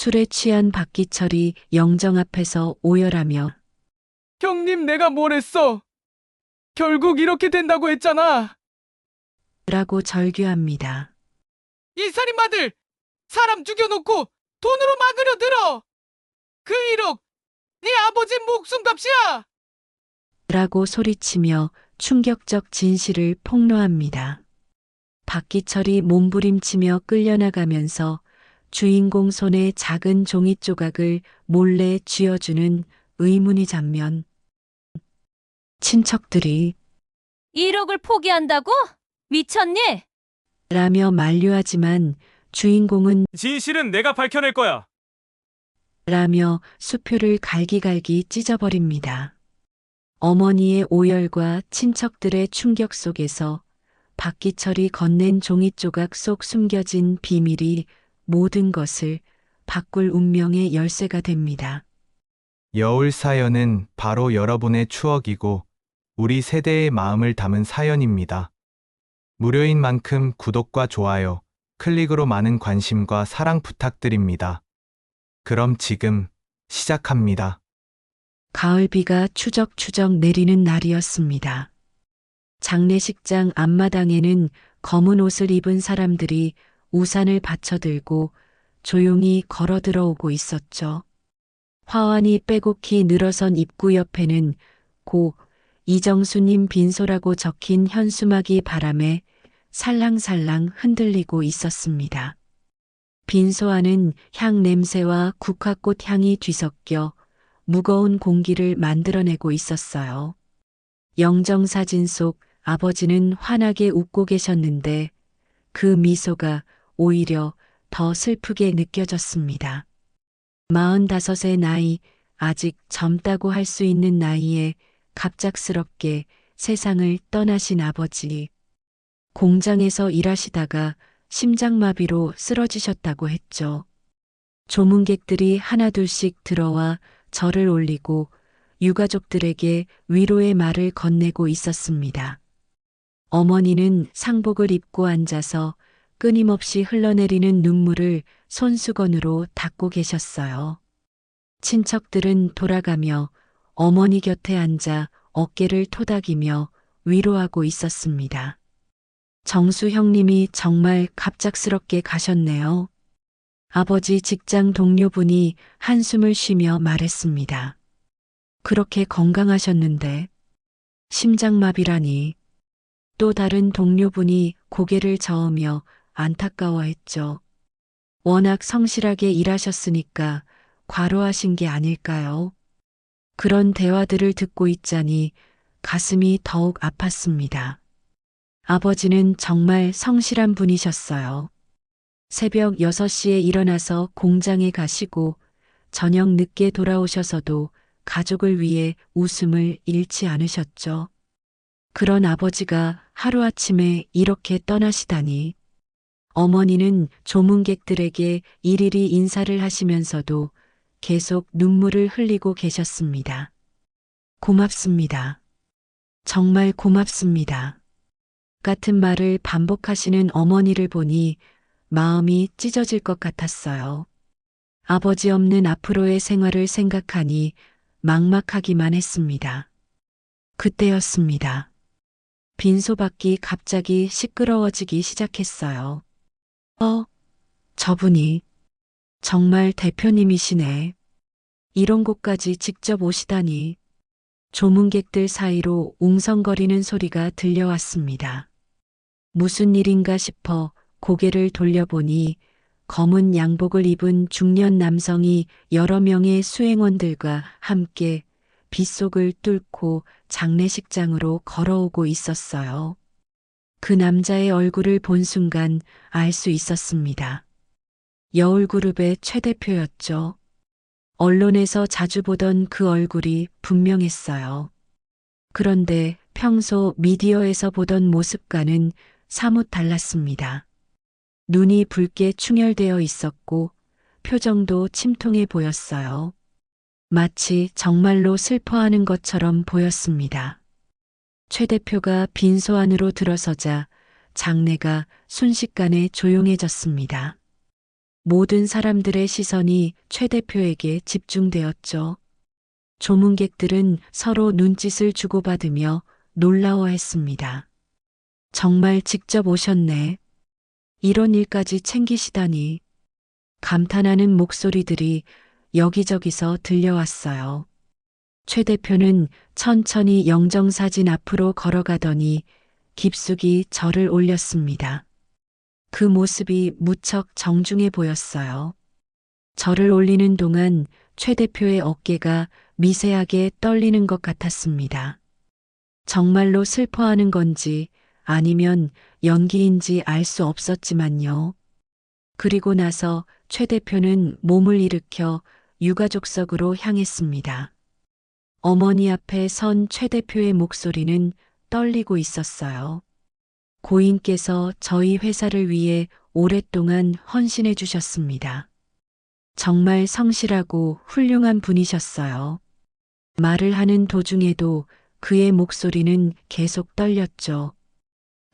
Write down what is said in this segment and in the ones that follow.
술에 취한 박기철이 영정 앞에서 오열하며 형님, 내가 뭘 했어? 결국 이렇게 된다고 했잖아. 라고 절규합니다. 이 살인마들! 사람 죽여놓고 돈으로 막으려 들어! 그 1억, 네 아버지 목숨값이야! 라고 소리치며 충격적 진실을 폭로합니다. 박기철이 몸부림치며 끌려나가면서 주인공 손에 작은 종이 조각을 몰래 쥐어주는 의문의 장면. 친척들이 1억을 포기한다고? 미쳤니? 라며 만류하지만 주인공은 진실은 내가 밝혀낼 거야. 라며 수표를 갈기갈기 찢어버립니다. 어머니의 오열과 친척들의 충격 속에서 박기철이 건넨 종이조각 속 숨겨진 비밀이 모든 것을 바꿀 운명의 열쇠가 됩니다. 여울 사연은 바로 여러분의 추억이고 우리 세대의 마음을 담은 사연입니다. 무료인 만큼 구독과 좋아요, 클릭으로 많은 관심과 사랑 부탁드립니다. 그럼 지금 시작합니다. 가을비가 추적추적 내리는 날이었습니다. 장례식장 앞마당에는 검은 옷을 입은 사람들이 우산을 받쳐들고 조용히 걸어 들어오고 있었죠. 화환이 빼곡히 늘어선 입구 옆에는 고 이정수님 빈소라고 적힌 현수막이 바람에 살랑살랑 흔들리고 있었습니다. 빈소 안은 향 냄새와 국화꽃 향이 뒤섞여 무거운 공기를 만들어내고 있었어요. 영정사진 속 아버지는 환하게 웃고 계셨는데 그 미소가 오히려 더 슬프게 느껴졌습니다. 45의 나이, 아직 젊다고 할 수 있는 나이에 갑작스럽게 세상을 떠나신 아버지. 공장에서 일하시다가 심장마비로 쓰러지셨다고 했죠. 조문객들이 하나둘씩 들어와 절을 올리고 유가족들에게 위로의 말을 건네고 있었습니다. 어머니는 상복을 입고 앉아서 끊임없이 흘러내리는 눈물을 손수건으로 닦고 계셨어요. 친척들은 돌아가며 어머니 곁에 앉아 어깨를 토닥이며 위로하고 있었습니다. 정수 형님이 정말 갑작스럽게 가셨네요. 아버지 직장 동료분이 한숨을 쉬며 말했습니다. 그렇게 건강하셨는데 심장마비라니. 또 다른 동료분이 고개를 저으며 안타까워했죠. 워낙 성실하게 일하셨으니까 과로하신 게 아닐까요? 그런 대화들을 듣고 있자니 가슴이 더욱 아팠습니다. 아버지는 정말 성실한 분이셨어요. 새벽 6시에 일어나서 공장에 가시고 저녁 늦게 돌아오셔서도 가족을 위해 웃음을 잃지 않으셨죠. 그런 아버지가 하루아침에 이렇게 떠나시다니. 어머니는 조문객들에게 일일이 인사를 하시면서도 계속 눈물을 흘리고 계셨습니다. 고맙습니다. 정말 고맙습니다. 같은 말을 반복하시는 어머니를 보니 마음이 찢어질 것 같았어요. 아버지 없는 앞으로의 생활을 생각하니 막막하기만 했습니다. 그때였습니다. 빈소밖이 갑자기 시끄러워지기 시작했어요. 저분이 정말 대표님이시네. 이런 곳까지 직접 오시다니. 조문객들 사이로 웅성거리는 소리가 들려왔습니다. 무슨 일인가 싶어 고개를 돌려보니 검은 양복을 입은 중년 남성이 여러 명의 수행원들과 함께 빗속을 뚫고 장례식장으로 걸어오고 있었어요. 그 남자의 얼굴을 본 순간 알 수 있었습니다. 여울그룹의 최 대표였죠. 언론에서 자주 보던 그 얼굴이 분명했어요. 그런데 평소 미디어에서 보던 모습과는 사뭇 달랐습니다. 눈이 붉게 충혈되어 있었고 표정도 침통해 보였어요. 마치 정말로 슬퍼하는 것처럼 보였습니다. 최 대표가 빈소 안으로 들어서자 장내가 순식간에 조용해졌습니다. 모든 사람들의 시선이 최 대표에게 집중되었죠. 조문객들은 서로 눈짓을 주고받으며 놀라워했습니다. 정말 직접 오셨네. 이런 일까지 챙기시다니. 감탄하는 목소리들이 여기저기서 들려왔어요. 최 대표는 천천히 영정사진 앞으로 걸어가더니 깊숙이 절을 올렸습니다. 그 모습이 무척 정중해 보였어요. 절을 올리는 동안 최 대표의 어깨가 미세하게 떨리는 것 같았습니다. 정말로 슬퍼하는 건지 아니면 연기인지 알 수 없었지만요. 그리고 나서 최 대표는 몸을 일으켜 유가족석으로 향했습니다. 어머니 앞에 선 최 대표의 목소리는 떨리고 있었어요. 고인께서 저희 회사를 위해 오랫동안 헌신해 주셨습니다. 정말 성실하고 훌륭한 분이셨어요. 말을 하는 도중에도 그의 목소리는 계속 떨렸죠.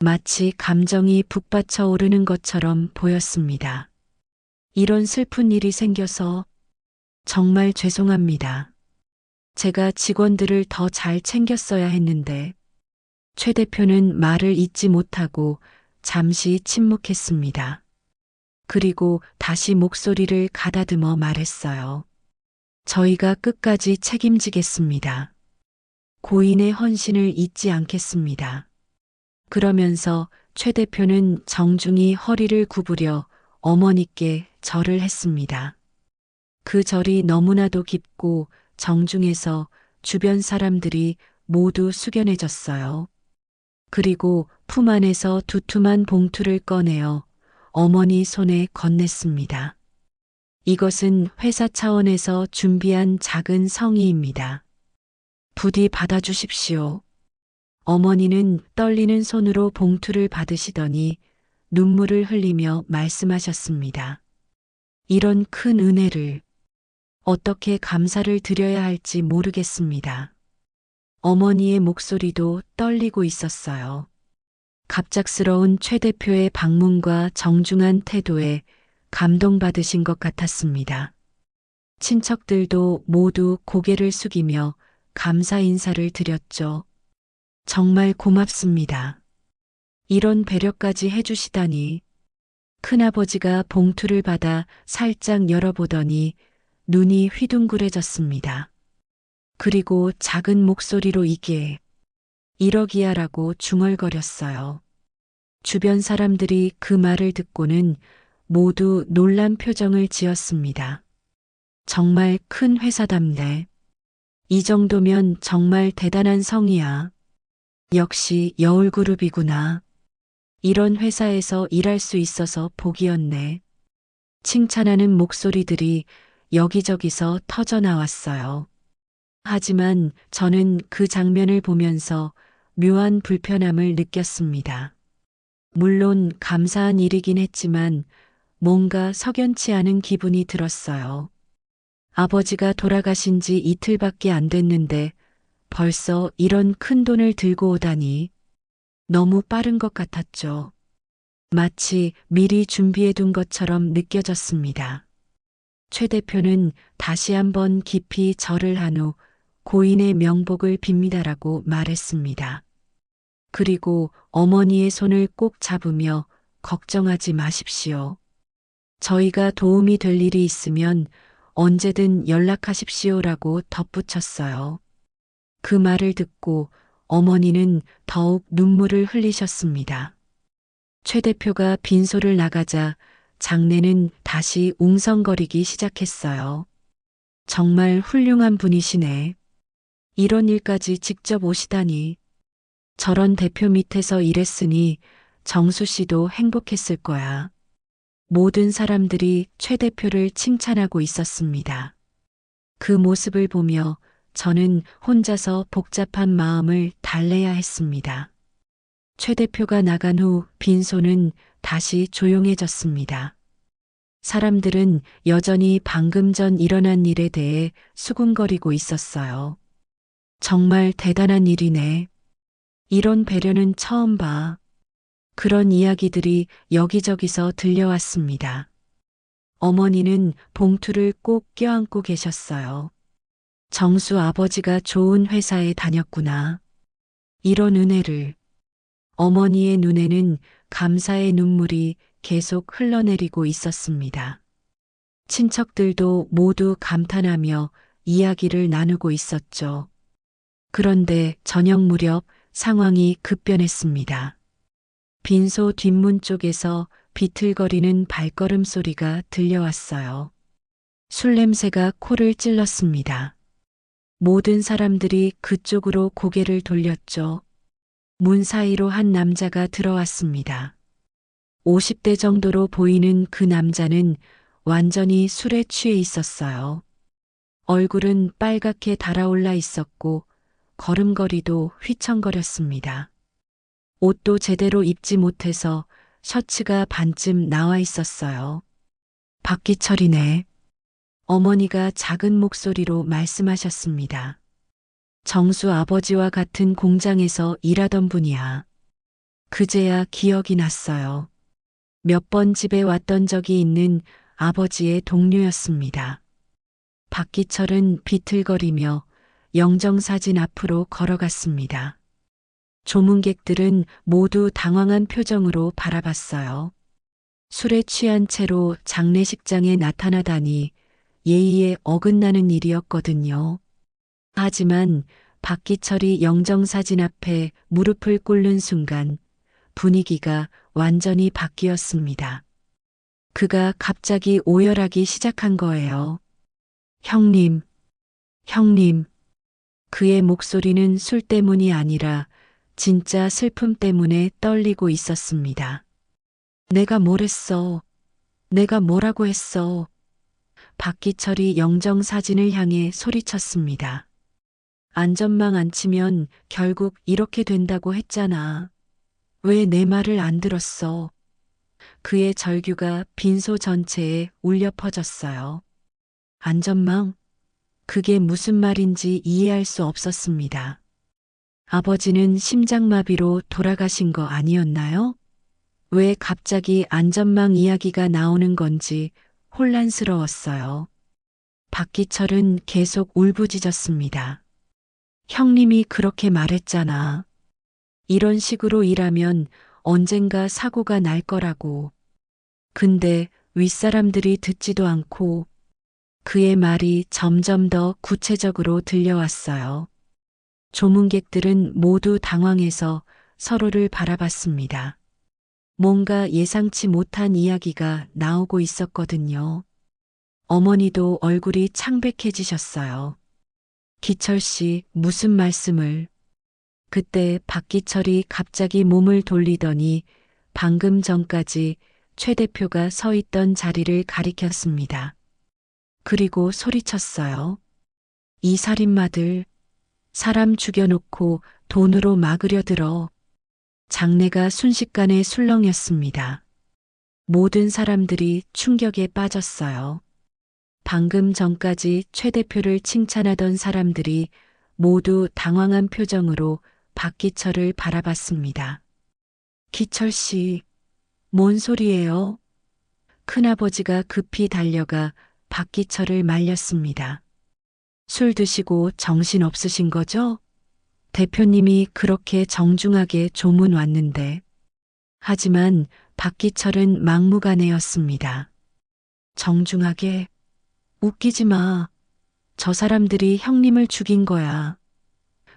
마치 감정이 북받쳐 오르는 것처럼 보였습니다. 이런 슬픈 일이 생겨서 정말 죄송합니다. 제가 직원들을 더 잘 챙겼어야 했는데. 최 대표는 말을 잇지 못하고 잠시 침묵했습니다. 그리고 다시 목소리를 가다듬어 말했어요. 저희가 끝까지 책임지겠습니다. 고인의 헌신을 잊지 않겠습니다. 그러면서 최 대표는 정중히 허리를 구부려 어머니께 절을 했습니다. 그 절이 너무나도 깊고 정중해서 주변 사람들이 모두 숙연해졌어요. 그리고 품 안에서 두툼한 봉투를 꺼내어 어머니 손에 건넸습니다. 이것은 회사 차원에서 준비한 작은 성의입니다. 부디 받아주십시오. 어머니는 떨리는 손으로 봉투를 받으시더니 눈물을 흘리며 말씀하셨습니다. 이런 큰 은혜를 어떻게 감사를 드려야 할지 모르겠습니다. 어머니의 목소리도 떨리고 있었어요. 갑작스러운 최 대표의 방문과 정중한 태도에 감동받으신 것 같았습니다. 친척들도 모두 고개를 숙이며 감사 인사를 드렸죠. 정말 고맙습니다. 이런 배려까지 해주시다니. 큰아버지가 봉투를 받아 살짝 열어보더니 눈이 휘둥그레졌습니다. 그리고 작은 목소리로 이게 1억이야라고 중얼거렸어요. 주변 사람들이 그 말을 듣고는 모두 놀란 표정을 지었습니다. 정말 큰 회사답네. 이 정도면 정말 대단한 성이야. 역시 여울그룹이구나. 이런 회사에서 일할 수 있어서 복이었네. 칭찬하는 목소리들이 여기저기서 터져 나왔어요. 하지만 저는 그 장면을 보면서 묘한 불편함을 느꼈습니다. 물론 감사한 일이긴 했지만 뭔가 석연치 않은 기분이 들었어요. 아버지가 돌아가신 지 이틀밖에 안 됐는데 벌써 이런 큰 돈을 들고 오다니 너무 빠른 것 같았죠. 마치 미리 준비해둔 것처럼 느껴졌습니다. 최 대표는 다시 한번 깊이 절을 한 후 고인의 명복을 빕니다라고 말했습니다. 그리고 어머니의 손을 꼭 잡으며 걱정하지 마십시오. 저희가 도움이 될 일이 있으면 언제든 연락하십시오라고 덧붙였어요. 그 말을 듣고 어머니는 더욱 눈물을 흘리셨습니다. 최 대표가 빈소를 나가자 장내는 다시 웅성거리기 시작했어요. 정말 훌륭한 분이시네. 이런 일까지 직접 오시다니. 저런 대표 밑에서 일했으니 정수 씨도 행복했을 거야. 모든 사람들이 최 대표를 칭찬하고 있었습니다. 그 모습을 보며 저는 혼자서 복잡한 마음을 달래야 했습니다. 최 대표가 나간 후 빈소는 다시 조용해졌습니다. 사람들은 여전히 방금 전 일어난 일에 대해 수군거리고 있었어요. 정말 대단한 일이네. 이런 배려는 처음 봐. 그런 이야기들이 여기저기서 들려왔습니다. 어머니는 봉투를 꼭 껴안고 계셨어요. 정수 아버지가 좋은 회사에 다녔구나. 이런 은혜를. 어머니의 눈에는 감사의 눈물이 계속 흘러내리고 있었습니다. 친척들도 모두 감탄하며 이야기를 나누고 있었죠. 그런데 저녁 무렵 상황이 급변했습니다. 빈소 뒷문 쪽에서 비틀거리는 발걸음 소리가 들려왔어요. 술 냄새가 코를 찔렀습니다. 모든 사람들이 그쪽으로 고개를 돌렸죠. 문 사이로 한 남자가 들어왔습니다. 50대 정도로 보이는 그 남자는 완전히 술에 취해 있었어요. 얼굴은 빨갛게 달아올라 있었고 걸음걸이도 휘청거렸습니다. 옷도 제대로 입지 못해서 셔츠가 반쯤 나와 있었어요. 박기철이네. 어머니가 작은 목소리로 말씀하셨습니다. 정수 아버지와 같은 공장에서 일하던 분이야. 그제야 기억이 났어요. 몇 번 집에 왔던 적이 있는 아버지의 동료였습니다. 박기철은 비틀거리며 영정사진 앞으로 걸어갔습니다. 조문객들은 모두 당황한 표정으로 바라봤어요. 술에 취한 채로 장례식장에 나타나다니 예의에 어긋나는 일이었거든요. 하지만 박기철이 영정사진 앞에 무릎을 꿇는 순간 분위기가 완전히 바뀌었습니다. 그가 갑자기 오열하기 시작한 거예요. 형님, 형님. 그의 목소리는 술 때문이 아니라 진짜 슬픔 때문에 떨리고 있었습니다. 내가 뭘 했어? 내가 뭐라고 했어? 박기철이 영정사진을 향해 소리쳤습니다. 안전망 안 치면 결국 이렇게 된다고 했잖아. 왜 내 말을 안 들었어? 그의 절규가 빈소 전체에 울려 퍼졌어요. 안전망? 그게 무슨 말인지 이해할 수 없었습니다. 아버지는 심장마비로 돌아가신 거 아니었나요? 왜 갑자기 안전망 이야기가 나오는 건지 혼란스러웠어요. 박기철은 계속 울부짖었습니다. 형님이 그렇게 말했잖아. 이런 식으로 일하면 언젠가 사고가 날 거라고. 근데 윗사람들이 듣지도 않고 그의 말이 점점 더 구체적으로 들려왔어요. 조문객들은 모두 당황해서 서로를 바라봤습니다. 뭔가 예상치 못한 이야기가 나오고 있었거든요. 어머니도 얼굴이 창백해지셨어요. 기철 씨, 무슨 말씀을? 그때 박기철이 갑자기 몸을 돌리더니 방금 전까지 최 대표가 서 있던 자리를 가리켰습니다. 그리고 소리쳤어요. 이 살인마들, 사람 죽여놓고 돈으로 막으려 들어. 장내가 순식간에 술렁였습니다. 모든 사람들이 충격에 빠졌어요. 방금 전까지 최 대표를 칭찬하던 사람들이 모두 당황한 표정으로 박기철을 바라봤습니다. 기철 씨, 뭔 소리예요? 큰아버지가 급히 달려가 박기철을 말렸습니다. 술 드시고 정신 없으신 거죠? 대표님이 그렇게 정중하게 조문 왔는데. 하지만 박기철은 막무가내였습니다. 정중하게? 웃기지 마. 저 사람들이 형님을 죽인 거야.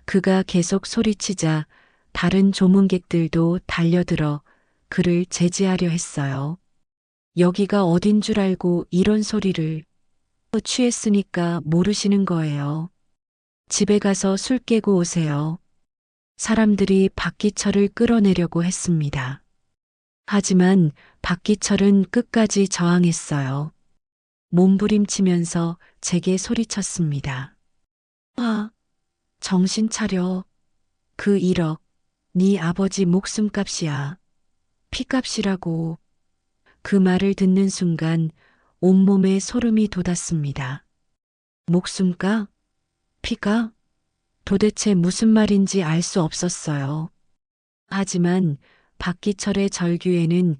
그가 계속 소리치자 다른 조문객들도 달려들어 그를 제지하려 했어요. 여기가 어딘 줄 알고 이런 소리를. 취했으니까 모르시는 거예요. 집에 가서 술 깨고 오세요. 사람들이 박기철을 끌어내려고 했습니다. 하지만 박기철은 끝까지 저항했어요. 몸부림치면서 제게 소리쳤습니다. 아, 정신 차려. 그 1억, 네 아버지 목숨값이야. 피값이라고. 그 말을 듣는 순간 온몸에 소름이 돋았습니다. 목숨값? 피가? 도대체 무슨 말인지 알 수 없었어요. 하지만 박기철의 절규에는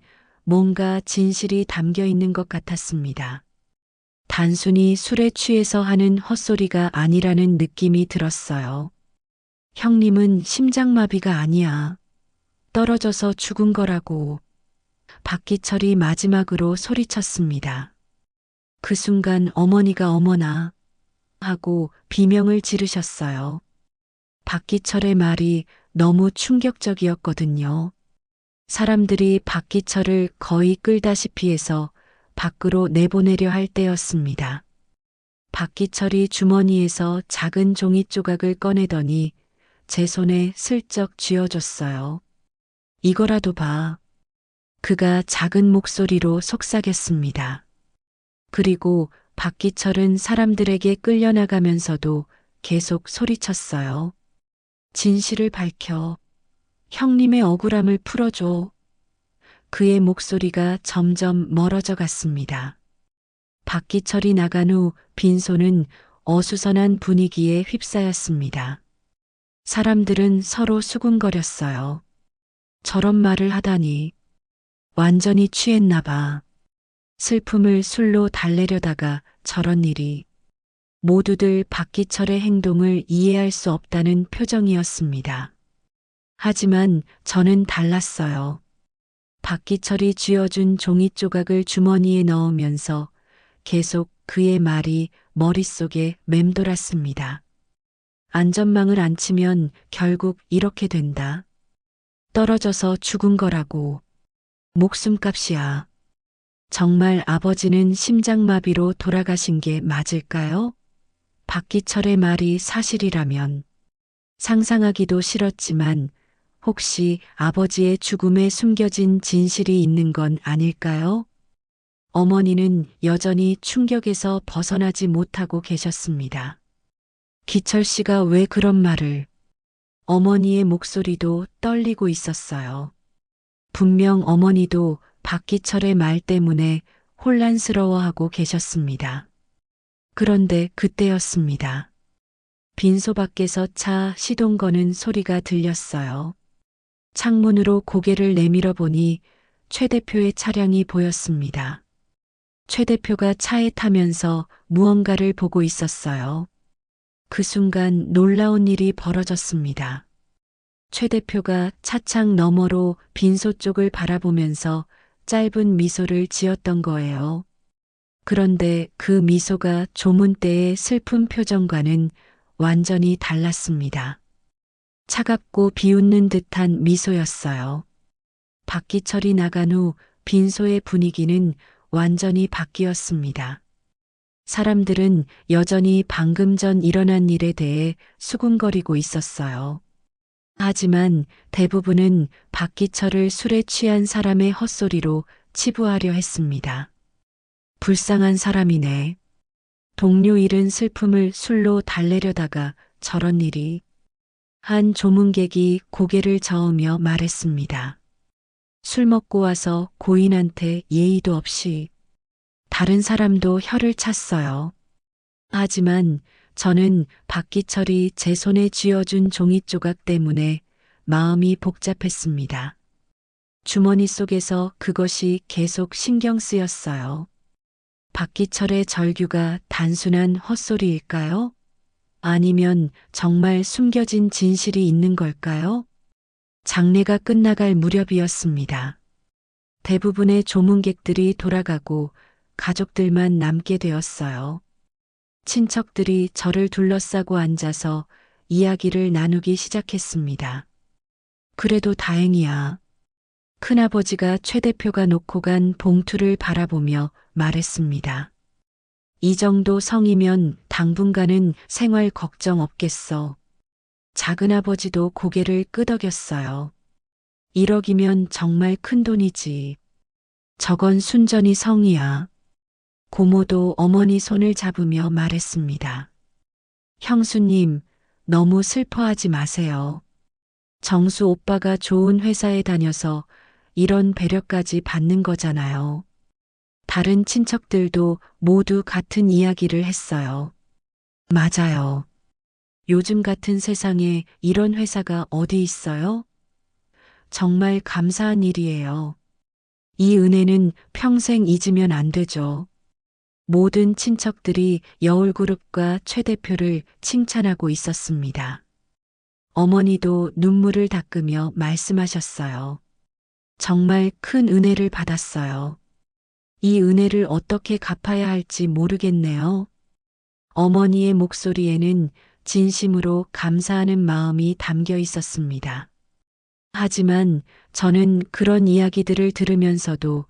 뭔가 진실이 담겨 있는 것 같았습니다. 단순히 술에 취해서 하는 헛소리가 아니라는 느낌이 들었어요. 형님은 심장마비가 아니야. 떨어져서 죽은 거라고. 박기철이 마지막으로 소리쳤습니다. 그 순간 어머니가 어머나 하고 비명을 지르셨어요. 박기철의 말이 너무 충격적이었거든요. 사람들이 박기철을 거의 끌다시피 해서 밖으로 내보내려 할 때였습니다. 박기철이 주머니에서 작은 종이 조각을 꺼내더니 제 손에 슬쩍 쥐어줬어요. 이거라도 봐. 그가 작은 목소리로 속삭였습니다. 그리고 박기철은 사람들에게 끌려나가면서도 계속 소리쳤어요. 진실을 밝혀. 형님의 억울함을 풀어줘. 그의 목소리가 점점 멀어져 갔습니다. 박기철이 나간 후 빈소는 어수선한 분위기에 휩싸였습니다. 사람들은 서로 수군거렸어요. 저런 말을 하다니. 완전히 취했나 봐. 슬픔을 술로 달래려다가 저런 일이. 모두들 박기철의 행동을 이해할 수 없다는 표정이었습니다. 하지만 저는 달랐어요. 박기철이 쥐어준 종이 조각을 주머니에 넣으면서 계속 그의 말이 머릿속에 맴돌았습니다. 안전망을 안 치면 결국 이렇게 된다. 떨어져서 죽은 거라고. 목숨값이야. 정말 아버지는 심장마비로 돌아가신 게 맞을까요? 박기철의 말이 사실이라면 상상하기도 싫었지만 혹시 아버지의 죽음에 숨겨진 진실이 있는 건 아닐까요? 어머니는 여전히 충격에서 벗어나지 못하고 계셨습니다. 기철 씨가 왜 그런 말을? 어머니의 목소리도 떨리고 있었어요. 분명 어머니도 박기철의 말 때문에 혼란스러워하고 계셨습니다. 그런데 그때였습니다. 빈소 밖에서 차 시동 거는 소리가 들렸어요. 창문으로 고개를 내밀어 보니 최 대표의 차량이 보였습니다. 최 대표가 차에 타면서 무언가를 보고 있었어요. 그 순간 놀라운 일이 벌어졌습니다. 최 대표가 차창 너머로 빈소 쪽을 바라보면서 짧은 미소를 지었던 거예요. 그런데 그 미소가 조문대의 슬픈 표정과는 완전히 달랐습니다. 차갑고 비웃는 듯한 미소였어요. 박기철이 나간 후 빈소의 분위기는 완전히 바뀌었습니다. 사람들은 여전히 방금 전 일어난 일에 대해 수군거리고 있었어요. 하지만 대부분은 박기철을 술에 취한 사람의 헛소리로 치부하려 했습니다. 불쌍한 사람이네. 동료 잃은 슬픔을 술로 달래려다가 저런 일이. 한 조문객이 고개를 저으며 말했습니다. 술 먹고 와서 고인한테 예의도 없이. 다른 사람도 혀를 찼어요. 하지만 저는 박기철이 제 손에 쥐어준 종이 조각 때문에 마음이 복잡했습니다. 주머니 속에서 그것이 계속 신경 쓰였어요. 박기철의 절규가 단순한 헛소리일까요? 아니면 정말 숨겨진 진실이 있는 걸까요? 장례가 끝나갈 무렵이었습니다. 대부분의 조문객들이 돌아가고 가족들만 남게 되었어요. 친척들이 저를 둘러싸고 앉아서 이야기를 나누기 시작했습니다. 그래도 다행이야. 큰아버지가 최 대표가 놓고 간 봉투를 바라보며 말했습니다. 이 정도 성이면 당분간은 생활 걱정 없겠어. 작은아버지도 고개를 끄덕였어요. 1억이면 정말 큰 돈이지. 저건 순전히 성이야. 고모도 어머니 손을 잡으며 말했습니다. 형수님, 너무 슬퍼하지 마세요. 정수 오빠가 좋은 회사에 다녀서 이런 배려까지 받는 거잖아요. 다른 친척들도 모두 같은 이야기를 했어요. 맞아요. 요즘 같은 세상에 이런 회사가 어디 있어요? 정말 감사한 일이에요. 이 은혜는 평생 잊으면 안 되죠. 모든 친척들이 여울그룹과 최 대표를 칭찬하고 있었습니다. 어머니도 눈물을 닦으며 말씀하셨어요. 정말 큰 은혜를 받았어요. 이 은혜를 어떻게 갚아야 할지 모르겠네요. 어머니의 목소리에는 진심으로 감사하는 마음이 담겨 있었습니다. 하지만 저는 그런 이야기들을 들으면서도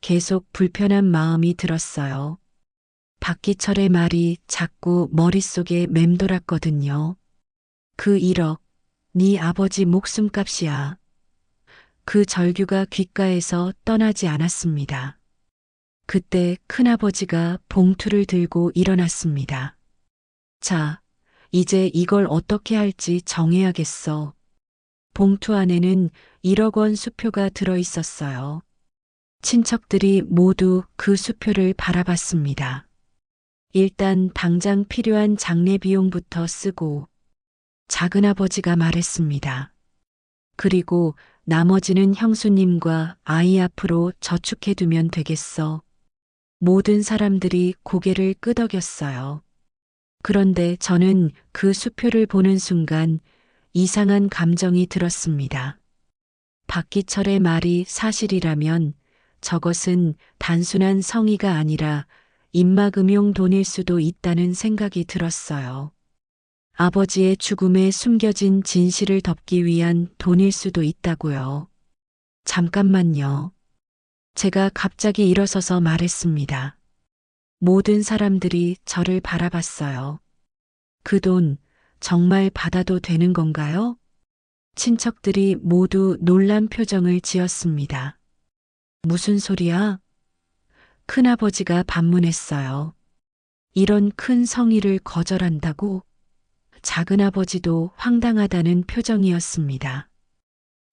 계속 불편한 마음이 들었어요. 박기철의 말이 자꾸 머릿속에 맴돌았거든요. 그 1억, 네 아버지 목숨값이야. 그 절규가 귓가에서 떠나지 않았습니다. 그때 큰아버지가 봉투를 들고 일어났습니다. 자, 이제 이걸 어떻게 할지 정해야겠어. 봉투 안에는 1억 원 수표가 들어 있었어요. 친척들이 모두 그 수표를 바라봤습니다. 일단 당장 필요한 장례 비용부터 쓰고, 작은아버지가 말했습니다. 그리고 나머지는 형수님과 아이 앞으로 저축해두면 되겠어. 모든 사람들이 고개를 끄덕였어요. 그런데 저는 그 수표를 보는 순간 이상한 감정이 들었습니다. 박기철의 말이 사실이라면 저것은 단순한 성의가 아니라 입막음용 돈일 수도 있다는 생각이 들었어요. 아버지의 죽음에 숨겨진 진실을 덮기 위한 돈일 수도 있다고요. 잠깐만요. 제가 갑자기 일어서서 말했습니다. 모든 사람들이 저를 바라봤어요. 그 돈 정말 받아도 되는 건가요? 친척들이 모두 놀란 표정을 지었습니다. 무슨 소리야? 큰아버지가 반문했어요. 이런 큰 성의를 거절한다고? 작은아버지도 황당하다는 표정이었습니다.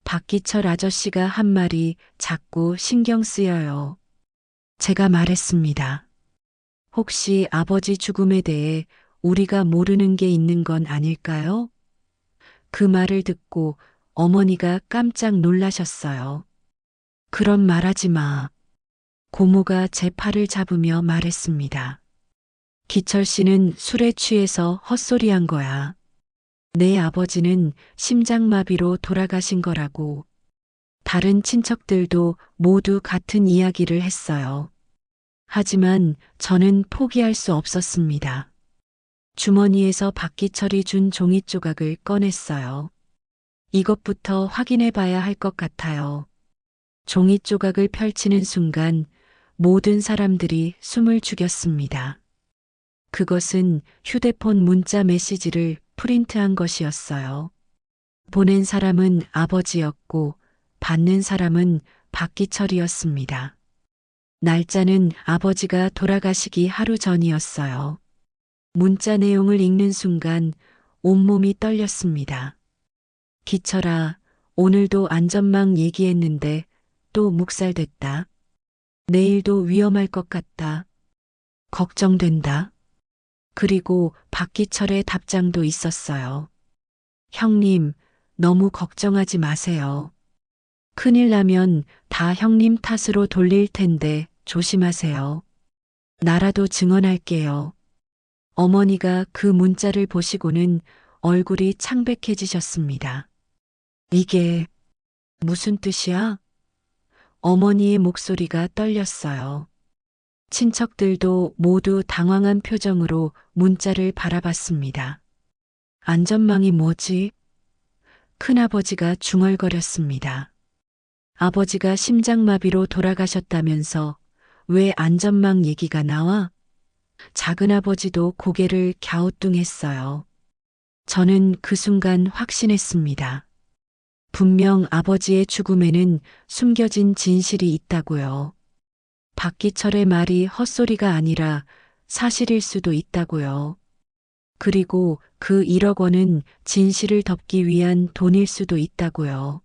박기철 아저씨가 한 말이 자꾸 신경 쓰여요. 제가 말했습니다. 혹시 아버지 죽음에 대해 우리가 모르는 게 있는 건 아닐까요? 그 말을 듣고 어머니가 깜짝 놀라셨어요. 그런 말하지 마. 고모가 제 팔을 잡으며 말했습니다. 기철 씨는 술에 취해서 헛소리한 거야. 내 아버지는 심장마비로 돌아가신 거라고. 다른 친척들도 모두 같은 이야기를 했어요. 하지만 저는 포기할 수 없었습니다. 주머니에서 박기철이 준 종이 조각을 꺼냈어요. 이것부터 확인해 봐야 할 것 같아요. 종이 조각을 펼치는 순간 모든 사람들이 숨을 죽였습니다. 그것은 휴대폰 문자 메시지를 프린트한 것이었어요. 보낸 사람은 아버지였고 받는 사람은 박기철이었습니다. 날짜는 아버지가 돌아가시기 하루 전이었어요. 문자 내용을 읽는 순간 온몸이 떨렸습니다. 기철아, 오늘도 안전망 얘기했는데 또 묵살됐다. 내일도 위험할 것 같다. 걱정된다. 그리고 박기철의 답장도 있었어요. 형님, 너무 걱정하지 마세요. 큰일 나면 다 형님 탓으로 돌릴 텐데 조심하세요. 나라도 증언할게요. 어머니가 그 문자를 보시고는 얼굴이 창백해지셨습니다. 이게 무슨 뜻이야? 어머니의 목소리가 떨렸어요. 친척들도 모두 당황한 표정으로 문자를 바라봤습니다. 안전망이 뭐지? 큰아버지가 중얼거렸습니다. 아버지가 심장마비로 돌아가셨다면서 왜 안전망 얘기가 나와? 작은아버지도 고개를 갸우뚱했어요. 저는 그 순간 확신했습니다. 분명 아버지의 죽음에는 숨겨진 진실이 있다고요. 박기철의 말이 헛소리가 아니라 사실일 수도 있다고요. 그리고 그 1억 원은 진실을 덮기 위한 돈일 수도 있다고요.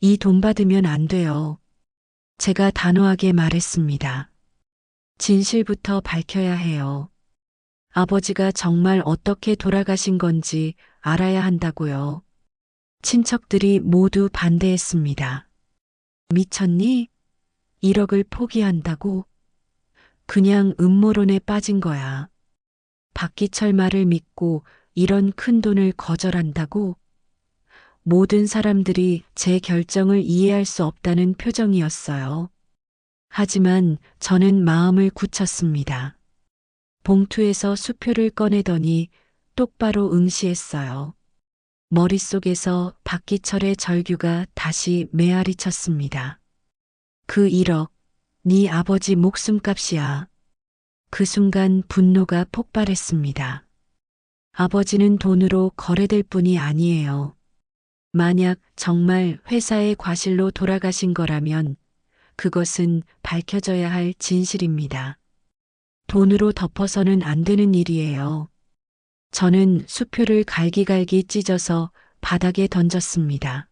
이 돈 받으면 안 돼요. 제가 단호하게 말했습니다. 진실부터 밝혀야 해요. 아버지가 정말 어떻게 돌아가신 건지 알아야 한다고요. 친척들이 모두 반대했습니다. 미쳤니? 1억을 포기한다고? 그냥 음모론에 빠진 거야. 박기철 말을 믿고 이런 큰 돈을 거절한다고? 모든 사람들이 제 결정을 이해할 수 없다는 표정이었어요. 하지만 저는 마음을 굳혔습니다. 봉투에서 수표를 꺼내더니 똑바로 응시했어요. 머릿속에서 박기철의 절규가 다시 메아리 쳤습니다. 그 1억, 네 아버지 목숨값이야. 그 순간 분노가 폭발했습니다. 아버지는 돈으로 거래될 뿐이 아니에요. 만약 정말 회사의 과실로 돌아가신 거라면 그것은 밝혀져야 할 진실입니다. 돈으로 덮어서는 안 되는 일이에요. 저는 수표를 갈기갈기 찢어서 바닥에 던졌습니다.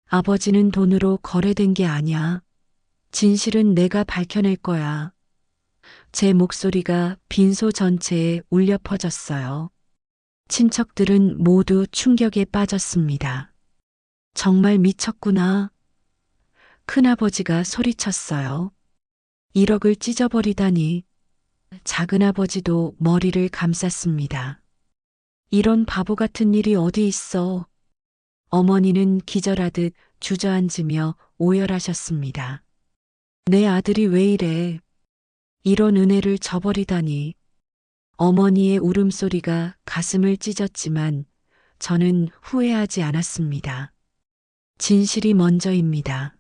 아버지는 돈으로 거래된 게 아니야. 진실은 내가 밝혀낼 거야. 제 목소리가 빈소 전체에 울려 퍼졌어요. 친척들은 모두 충격에 빠졌습니다. 정말 미쳤구나. 큰아버지가 소리쳤어요. 1억을 찢어버리다니. 작은아버지도 머리를 감쌌습니다. 이런 바보 같은 일이 어디 있어. 어머니는 기절하듯 주저앉으며 오열하셨습니다. 내 아들이 왜 이래. 이런 은혜를 저버리다니. 어머니의 울음소리가 가슴을 찢었지만 저는 후회하지 않았습니다. 진실이 먼저입니다.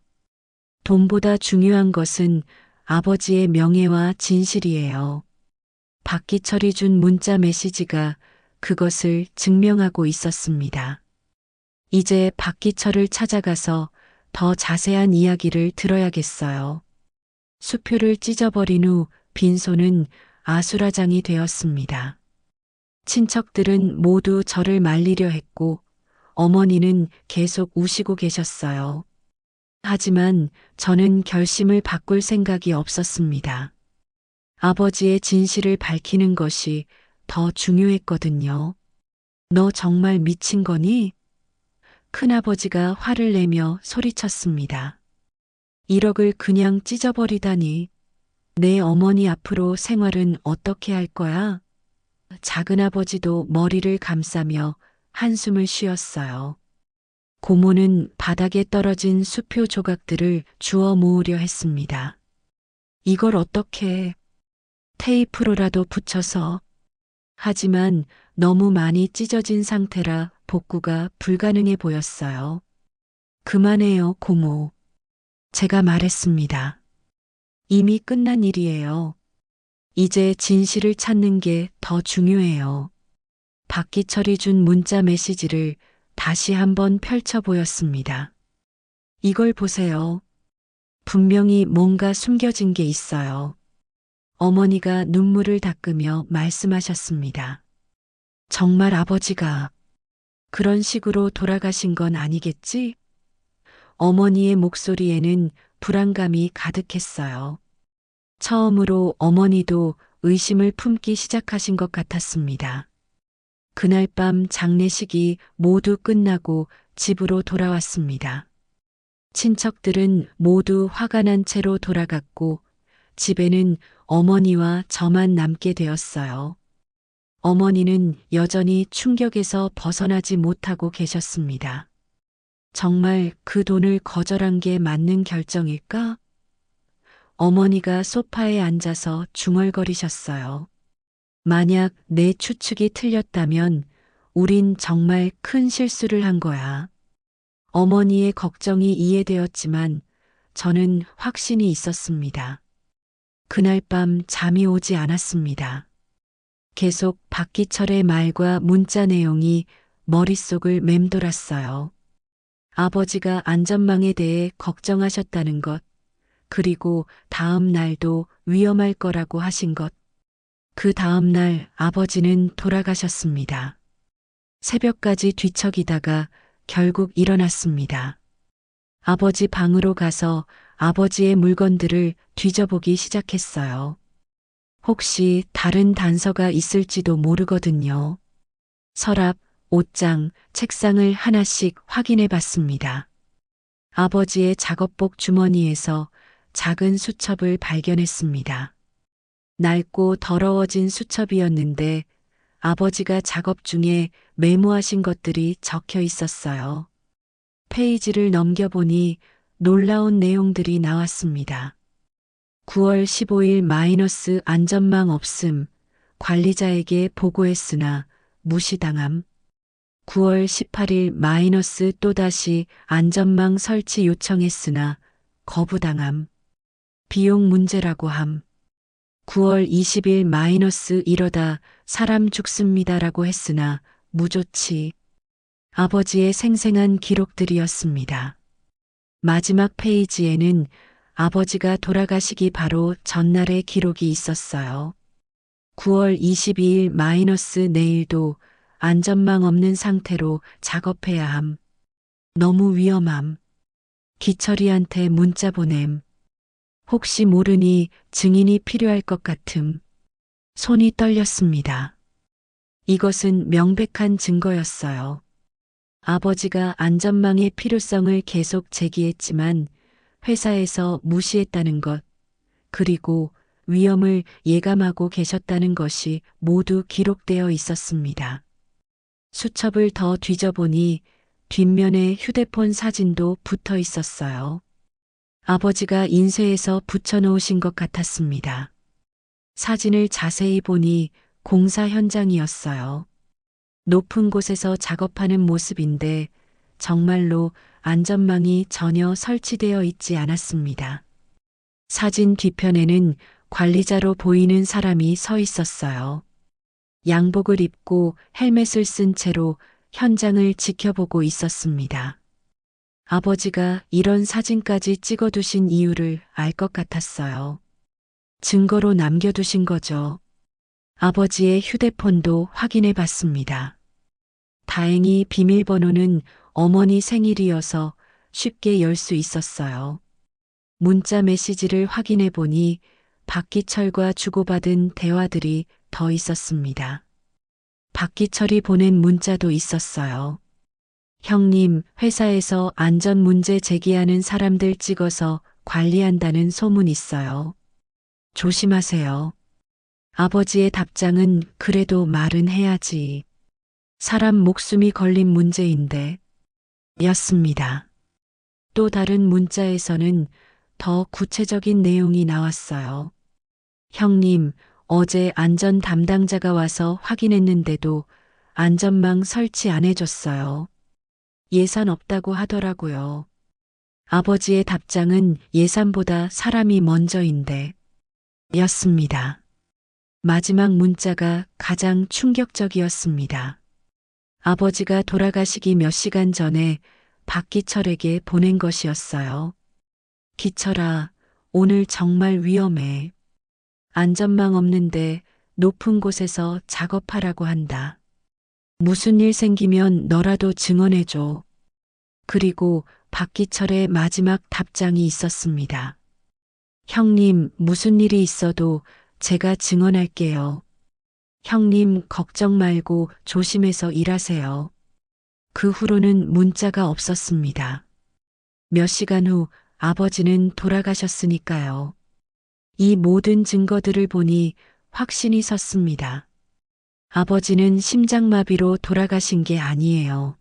돈보다 중요한 것은 아버지의 명예와 진실이에요. 박기철이 준 문자 메시지가 그것을 증명하고 있었습니다. 이제 박기철을 찾아가서 더 자세한 이야기를 들어야겠어요. 수표를 찢어버린 후 빈소는 아수라장이 되었습니다. 친척들은 모두 저를 말리려 했고 어머니는 계속 우시고 계셨어요. 하지만 저는 결심을 바꿀 생각이 없었습니다. 아버지의 진실을 밝히는 것이 더 중요했거든요. 너 정말 미친 거니? 큰아버지가 화를 내며 소리쳤습니다. 1억을 그냥 찢어버리다니. 내 어머니 앞으로 생활은 어떻게 할 거야? 작은아버지도 머리를 감싸며 한숨을 쉬었어요. 고모는 바닥에 떨어진 수표 조각들을 주워 모으려 했습니다. 이걸 어떻게 테이프로라도 붙여서. 하지만 너무 많이 찢어진 상태라 복구가 불가능해 보였어요. 그만해요, 고모. 제가 말했습니다. 이미 끝난 일이에요. 이제 진실을 찾는 게 더 중요해요. 박기철이 준 문자 메시지를 다시 한번 펼쳐 보였습니다. 이걸 보세요. 분명히 뭔가 숨겨진 게 있어요. 어머니가 눈물을 닦으며 말씀하셨습니다. 정말 아버지가 그런 식으로 돌아가신 건 아니겠지? 어머니의 목소리에는 불안감이 가득했어요. 처음으로 어머니도 의심을 품기 시작하신 것 같았습니다. 그날 밤 장례식이 모두 끝나고 집으로 돌아왔습니다. 친척들은 모두 화가 난 채로 돌아갔고 집에는 어머니와 저만 남게 되었어요. 어머니는 여전히 충격에서 벗어나지 못하고 계셨습니다. 정말 그 돈을 거절한 게 맞는 결정일까? 어머니가 소파에 앉아서 중얼거리셨어요. 만약 내 추측이 틀렸다면 우린 정말 큰 실수를 한 거야. 어머니의 걱정이 이해되었지만 저는 확신이 있었습니다. 그날 밤 잠이 오지 않았습니다. 계속 박기철의 말과 문자 내용이 머릿속을 맴돌았어요. 아버지가 안전망에 대해 걱정하셨다는 것, 그리고 다음 날도 위험할 거라고 하신 것. 그 다음 날 아버지는 돌아가셨습니다. 새벽까지 뒤척이다가 결국 일어났습니다. 아버지 방으로 가서 아버지의 물건들을 뒤져보기 시작했어요. 혹시 다른 단서가 있을지도 모르거든요. 서랍, 옷장, 책상을 하나씩 확인해 봤습니다. 아버지의 작업복 주머니에서 작은 수첩을 발견했습니다. 낡고 더러워진 수첩이었는데 아버지가 작업 중에 메모하신 것들이 적혀 있었어요. 페이지를 넘겨보니 놀라운 내용들이 나왔습니다. 9월 15일 마이너스 안전망 없음, 관리자에게 보고했으나 무시당함. 9월 18일 마이너스 또다시 안전망 설치 요청했으나 거부당함. 비용 문제라고 함. 9월 20일 마이너스 이러다 사람 죽습니다라고 했으나 무조치. 아버지의 생생한 기록들이었습니다. 마지막 페이지에는 아버지가 돌아가시기 바로 전날의 기록이 있었어요. 9월 22일 마이너스 내일도 안전망 없는 상태로 작업해야 함. 너무 위험함. 기철이한테 문자 보냄. 혹시 모르니 증인이 필요할 것 같음. 손이 떨렸습니다. 이것은 명백한 증거였어요. 아버지가 안전망의 필요성을 계속 제기했지만 회사에서 무시했다는 것, 그리고 위험을 예감하고 계셨다는 것이 모두 기록되어 있었습니다. 수첩을 더 뒤져보니 뒷면에 휴대폰 사진도 붙어 있었어요. 아버지가 인쇄해서 붙여놓으신 것 같았습니다. 사진을 자세히 보니 공사 현장이었어요. 높은 곳에서 작업하는 모습인데 정말로 안전망이 전혀 설치되어 있지 않았습니다. 사진 뒤편에는 관리자로 보이는 사람이 서 있었어요. 양복을 입고 헬멧을 쓴 채로 현장을 지켜보고 있었습니다. 아버지가 이런 사진까지 찍어두신 이유를 알 것 같았어요. 증거로 남겨두신 거죠. 아버지의 휴대폰도 확인해 봤습니다. 다행히 비밀번호는 어머니 생일이어서 쉽게 열 수 있었어요. 문자 메시지를 확인해 보니 박기철과 주고받은 대화들이 더 있었습니다. 박기철이 보낸 문자도 있었어요. 형님, 회사에서 안전 문제 제기하는 사람들 찍어서 관리한다는 소문 있어요. 조심하세요. 아버지의 답장은 그래도 말은 해야지. 사람 목숨이 걸린 문제인데 였습니다. 또 다른 문자에서는 더 구체적인 내용이 나왔어요. 형님, 어제 안전 담당자가 와서 확인했는데도 안전망 설치 안 해줬어요. 예산 없다고 하더라고요. 아버지의 답장은 예산보다 사람이 먼저인데 였습니다. 마지막 문자가 가장 충격적이었습니다. 아버지가 돌아가시기 몇 시간 전에 박기철에게 보낸 것이었어요. 기철아, 오늘 정말 위험해. 안전망 없는데 높은 곳에서 작업하라고 한다. 무슨 일 생기면 너라도 증언해줘. 그리고 박기철의 마지막 답장이 있었습니다. 형님, 무슨 일이 있어도 제가 증언할게요. 형님, 걱정 말고 조심해서 일하세요. 그 후로는 문자가 없었습니다. 몇 시간 후 아버지는 돌아가셨으니까요. 이 모든 증거들을 보니 확신이 섰습니다. 아버지는 심장마비로 돌아가신 게 아니에요.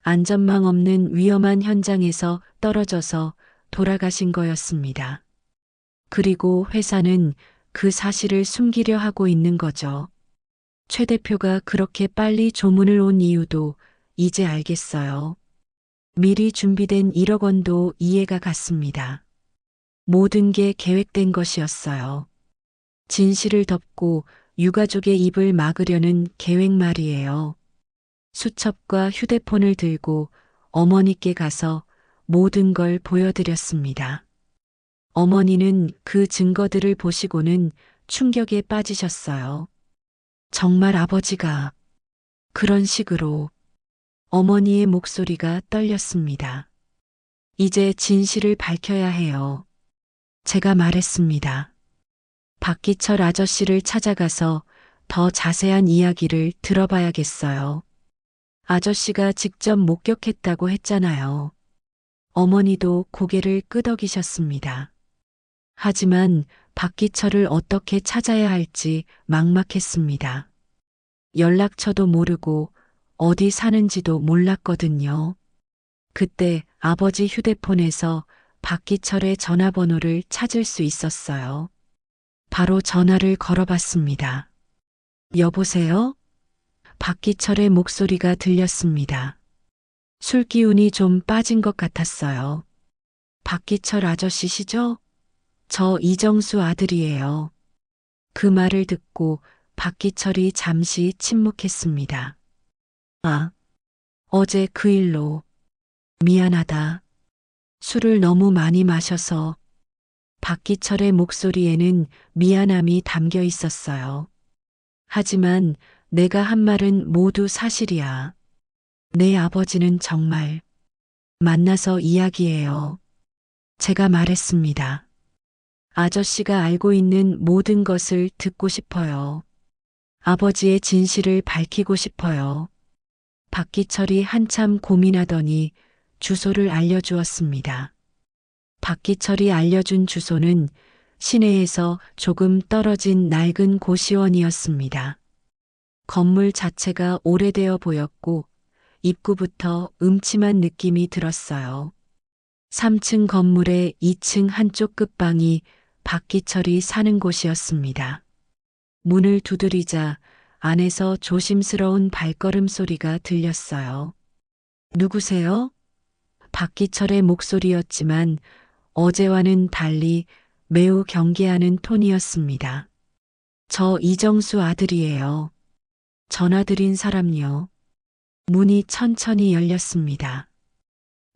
안전망 없는 위험한 현장에서 떨어져서 돌아가신 거였습니다. 그리고 회사는 그 사실을 숨기려 하고 있는 거죠. 최 대표가 그렇게 빨리 조문을 온 이유도 이제 알겠어요. 미리 준비된 1억 원도 이해가 갔습니다. 모든 게 계획된 것이었어요. 진실을 덮고 유가족의 입을 막으려는 계획 말이에요. 수첩과 휴대폰을 들고 어머니께 가서 모든 걸 보여드렸습니다. 어머니는 그 증거들을 보시고는 충격에 빠지셨어요. 정말 아버지가 그런 식으로. 어머니의 목소리가 떨렸습니다. 이제 진실을 밝혀야 해요. 제가 말했습니다. 박기철 아저씨를 찾아가서 더 자세한 이야기를 들어봐야겠어요. 아저씨가 직접 목격했다고 했잖아요. 어머니도 고개를 끄덕이셨습니다. 하지만 박기철을 어떻게 찾아야 할지 막막했습니다. 연락처도 모르고 어디 사는지도 몰랐거든요. 그때 아버지 휴대폰에서 박기철의 전화번호를 찾을 수 있었어요. 바로 전화를 걸어봤습니다. 여보세요? 박기철의 목소리가 들렸습니다. 술 기운이 좀 빠진 것 같았어요. 박기철 아저씨시죠? 저 이정수 아들이에요. 그 말을 듣고 박기철이 잠시 침묵했습니다. 아, 어제 그 일로 미안하다. 술을 너무 많이 마셔서. 박기철의 목소리에는 미안함이 담겨 있었어요. 하지만 내가 한 말은 모두 사실이야. 내 아버지는 정말 만나서 이야기해요. 제가 말했습니다. 아저씨가 알고 있는 모든 것을 듣고 싶어요. 아버지의 진실을 밝히고 싶어요. 박기철이 한참 고민하더니 주소를 알려주었습니다. 박기철이 알려준 주소는 시내에서 조금 떨어진 낡은 고시원이었습니다. 건물 자체가 오래되어 보였고 입구부터 음침한 느낌이 들었어요. 3층 건물의 2층 한쪽 끝방이 박기철이 사는 곳이었습니다. 문을 두드리자 안에서 조심스러운 발걸음 소리가 들렸어요. 누구세요? 박기철의 목소리였지만 어제와는 달리 매우 경계하는 톤이었습니다. 저 이정수 아들이에요. 전화드린 사람요. 문이 천천히 열렸습니다.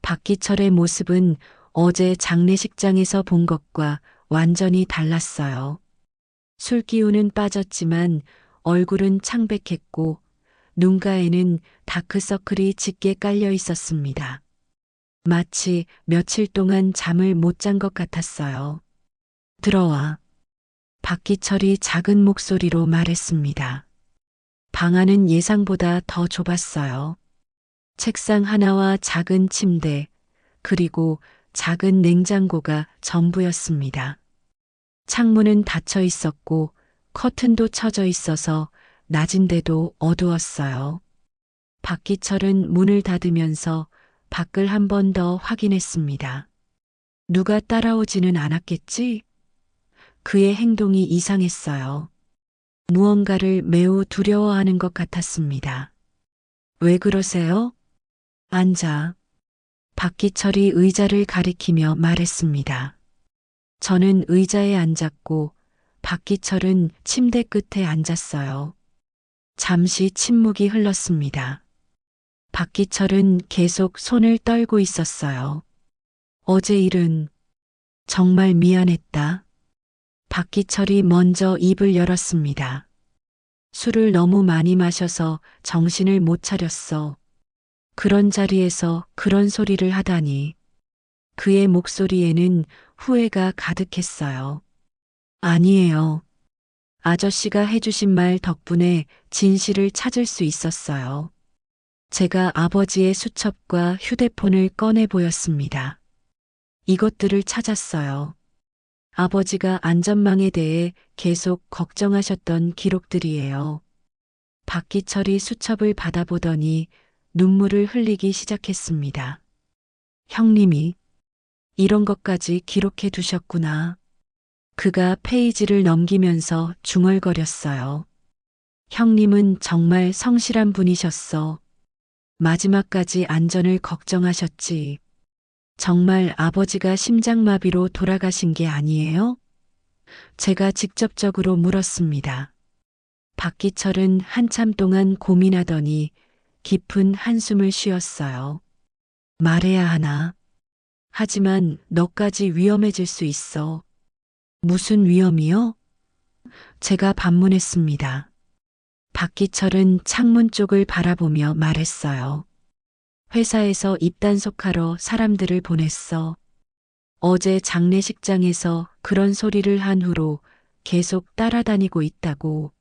박기철의 모습은 어제 장례식장에서 본 것과 완전히 달랐어요. 술 기운은 빠졌지만 얼굴은 창백했고 눈가에는 다크서클이 짙게 깔려 있었습니다. 마치 며칠 동안 잠을 못 잔 것 같았어요. 들어와. 박기철이 작은 목소리로 말했습니다. 방 안은 예상보다 더 좁았어요. 책상 하나와 작은 침대, 그리고 작은 냉장고가 전부였습니다. 창문은 닫혀 있었고 커튼도 쳐져 있어서 낮인데도 어두웠어요. 박기철은 문을 닫으면서 밖을 한 번 더 확인했습니다. 누가 따라오지는 않았겠지? 그의 행동이 이상했어요. 무언가를 매우 두려워하는 것 같았습니다. 왜 그러세요? 앉아. 박기철이 의자를 가리키며 말했습니다. 저는 의자에 앉았고 박기철은 침대 끝에 앉았어요. 잠시 침묵이 흘렀습니다. 박기철은 계속 손을 떨고 있었어요. 어제 일은 정말 미안했다. 박기철이 먼저 입을 열었습니다. 술을 너무 많이 마셔서 정신을 못 차렸어. 그런 자리에서 그런 소리를 하다니. 그의 목소리에는 후회가 가득했어요. 아니에요. 아저씨가 해주신 말 덕분에 진실을 찾을 수 있었어요. 제가 아버지의 수첩과 휴대폰을 꺼내 보였습니다. 이것들을 찾았어요. 아버지가 안전망에 대해 계속 걱정하셨던 기록들이에요. 박기철이 수첩을 받아보더니 눈물을 흘리기 시작했습니다. 형님이 이런 것까지 기록해 두셨구나. 그가 페이지를 넘기면서 중얼거렸어요. 형님은 정말 성실한 분이셨어. 마지막까지 안전을 걱정하셨지. 정말 아버지가 심장마비로 돌아가신 게 아니에요? 제가 직접적으로 물었습니다. 박기철은 한참 동안 고민하더니 깊은 한숨을 쉬었어요. 말해야 하나? 하지만 너까지 위험해질 수 있어. 무슨 위험이요? 제가 반문했습니다. 박기철은 창문 쪽을 바라보며 말했어요. 회사에서 입단속하러 사람들을 보냈어. 어제 장례식장에서 그런 소리를 한 후로 계속 따라다니고 있다고.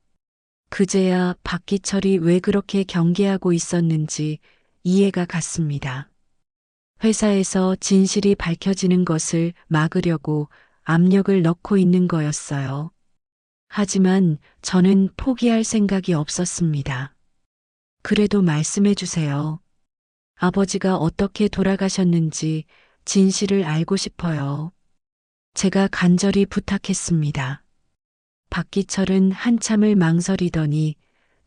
그제야 박기철이 왜 그렇게 경계하고 있었는지 이해가 갔습니다. 회사에서 진실이 밝혀지는 것을 막으려고 압력을 넣고 있는 거였어요. 하지만 저는 포기할 생각이 없었습니다. 그래도 말씀해 주세요. 아버지가 어떻게 돌아가셨는지 진실을 알고 싶어요. 제가 간절히 부탁했습니다. 박기철은 한참을 망설이더니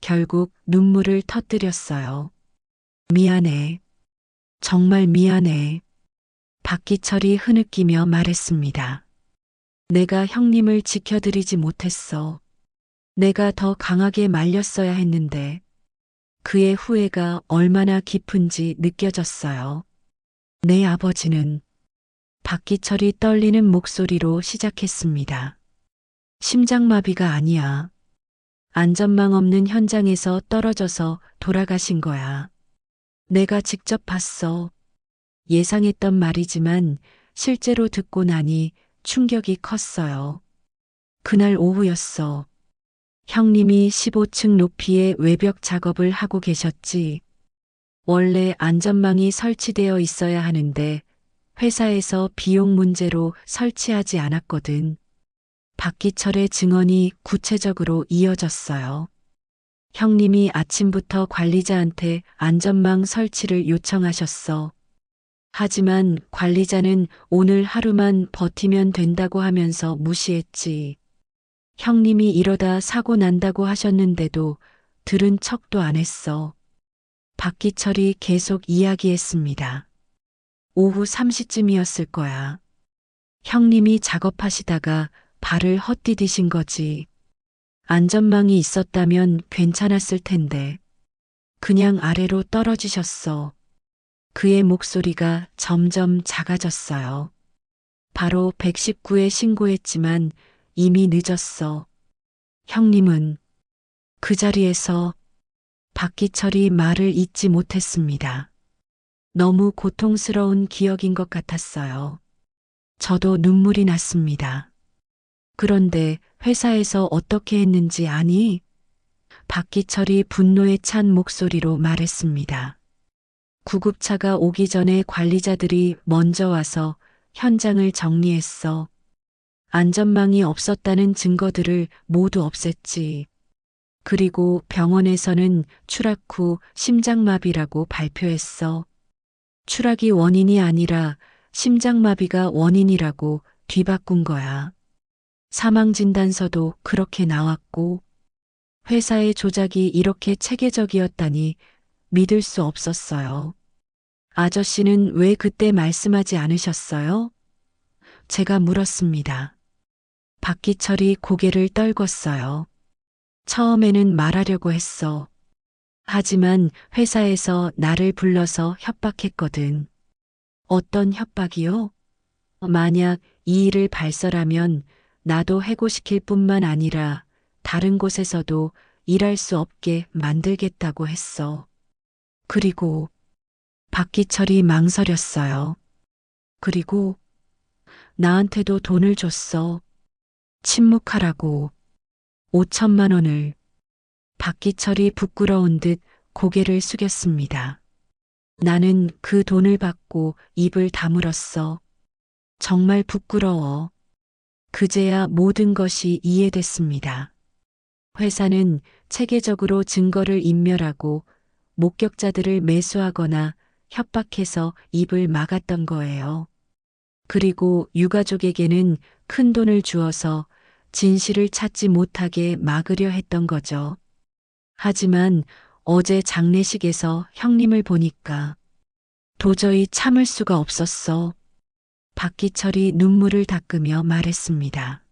결국 눈물을 터뜨렸어요. 미안해. 정말 미안해. 박기철이 흐느끼며 말했습니다. 내가 형님을 지켜드리지 못했어. 내가 더 강하게 말렸어야 했는데 그의 후회가 얼마나 깊은지 느껴졌어요. 내 아버지는 박기철이 떨리는 목소리로 시작했습니다. 심장마비가 아니야. 안전망 없는 현장에서 떨어져서 돌아가신 거야. 내가 직접 봤어. 예상했던 말이지만 실제로 듣고 나니 충격이 컸어요. 그날 오후였어. 형님이 15층 높이의 외벽 작업을 하고 계셨지. 원래 안전망이 설치되어 있어야 하는데 회사에서 비용 문제로 설치하지 않았거든. 박기철의 증언이 구체적으로 이어졌어요. 형님이 아침부터 관리자한테 안전망 설치를 요청하셨어. 하지만 관리자는 오늘 하루만 버티면 된다고 하면서 무시했지. 형님이 이러다 사고 난다고 하셨는데도 들은 척도 안 했어. 박기철이 계속 이야기했습니다. 오후 3시쯤이었을 거야. 형님이 작업하시다가 발을 헛디디신 거지. 안전망이 있었다면 괜찮았을 텐데. 그냥 아래로 떨어지셨어. 그의 목소리가 점점 작아졌어요. 바로 119에 신고했지만 이미 늦었어. 형님은 그 자리에서 박기철이 말을 잇지 못했습니다. 너무 고통스러운 기억인 것 같았어요. 저도 눈물이 났습니다. 그런데 회사에서 어떻게 했는지 아니? 박기철이 분노에 찬 목소리로 말했습니다. 구급차가 오기 전에 관리자들이 먼저 와서 현장을 정리했어. 안전망이 없었다는 증거들을 모두 없앴지. 그리고 병원에서는 추락 후 심장마비라고 발표했어. 추락이 원인이 아니라 심장마비가 원인이라고 뒤바꾼 거야. 사망진단서도 그렇게 나왔고 회사의 조작이 이렇게 체계적이었다니 믿을 수 없었어요. 아저씨는 왜 그때 말씀하지 않으셨어요? 제가 물었습니다. 박기철이 고개를 떨궜어요. 처음에는 말하려고 했어. 하지만 회사에서 나를 불러서 협박했거든. 어떤 협박이요? 만약 이 일을 발설하면 나도 해고시킬 뿐만 아니라 다른 곳에서도 일할 수 없게 만들겠다고 했어. 그리고 박기철이 망설였어요. 그리고 나한테도 돈을 줬어. 침묵하라고. 5천만 원을. 박기철이 부끄러운 듯 고개를 숙였습니다. 나는 그 돈을 받고 입을 다물었어. 정말 부끄러워. 그제야 모든 것이 이해됐습니다. 회사는 체계적으로 증거를 인멸하고 목격자들을 매수하거나 협박해서 입을 막았던 거예요. 그리고 유가족에게는 큰 돈을 주어서 진실을 찾지 못하게 막으려 했던 거죠. 하지만 어제 장례식에서 형님을 보니까 도저히 참을 수가 없었어. 박기철이 눈물을 닦으며 말했습니다.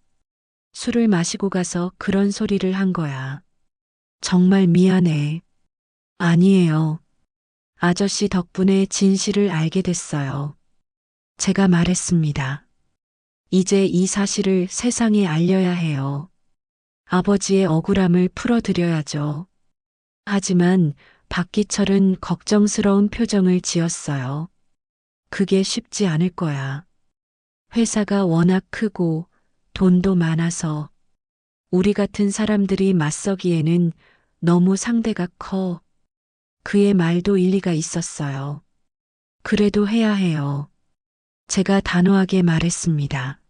술을 마시고 가서 그런 소리를 한 거야. 정말 미안해. 아니에요. 아저씨 덕분에 진실을 알게 됐어요. 제가 말했습니다. 이제 이 사실을 세상에 알려야 해요. 아버지의 억울함을 풀어드려야죠. 하지만 박기철은 걱정스러운 표정을 지었어요. 그게 쉽지 않을 거야. 회사가 워낙 크고 돈도 많아서 우리 같은 사람들이 맞서기에는 너무 상대가 커. 그의 말도 일리가 있었어요. 그래도 해야 해요. 제가 단호하게 말했습니다.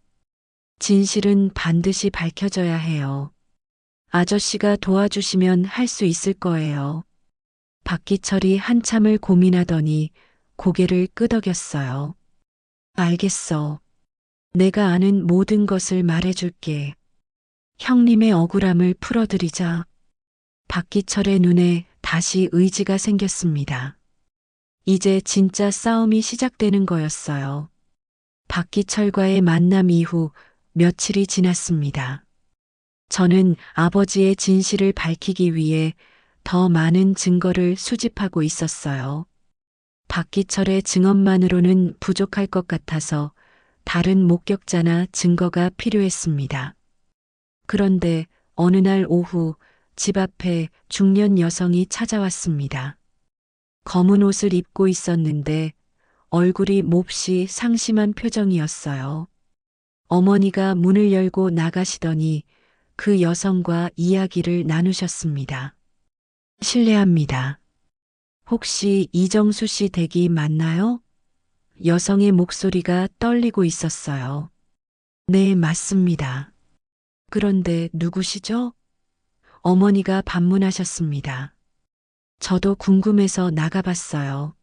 진실은 반드시 밝혀져야 해요. 아저씨가 도와주시면 할 수 있을 거예요. 박기철이 한참을 고민하더니 고개를 끄덕였어요. 알겠어. 내가 아는 모든 것을 말해줄게. 형님의 억울함을 풀어드리자. 박기철의 눈에 다시 의지가 생겼습니다. 이제 진짜 싸움이 시작되는 거였어요. 박기철과의 만남 이후 며칠이 지났습니다. 저는 아버지의 진실을 밝히기 위해 더 많은 증거를 수집하고 있었어요. 박기철의 증언만으로는 부족할 것 같아서 다른 목격자나 증거가 필요했습니다. 그런데 어느 날 오후 집 앞에 중년 여성이 찾아왔습니다. 검은 옷을 입고 있었는데 얼굴이 몹시 상심한 표정이었어요. 어머니가 문을 열고 나가시더니 그 여성과 이야기를 나누셨습니다. 실례합니다. 혹시 이정수 씨 댁이 맞나요? 여성의 목소리가 떨리고 있었어요. 네, 맞습니다. 그런데 누구시죠? 어머니가 반문하셨습니다. 저도 궁금해서 나가봤어요.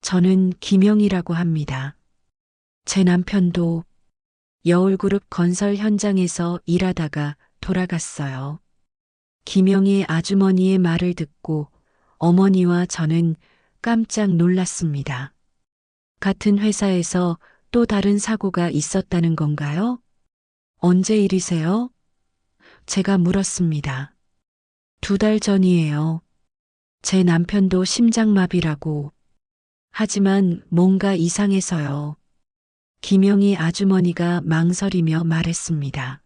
저는 김영이라고 합니다. 제 남편도 여울그룹 건설 현장에서 일하다가 돌아갔어요. 김영희 아주머니의 말을 듣고 어머니와 저는 깜짝 놀랐습니다. 같은 회사에서 또 다른 사고가 있었다는 건가요? 언제 일이세요? 제가 물었습니다. 2달 전이에요. 제 남편도 심장마비라고. 하지만 뭔가 이상해서요. 김영희 아주머니가 망설이며 말했습니다.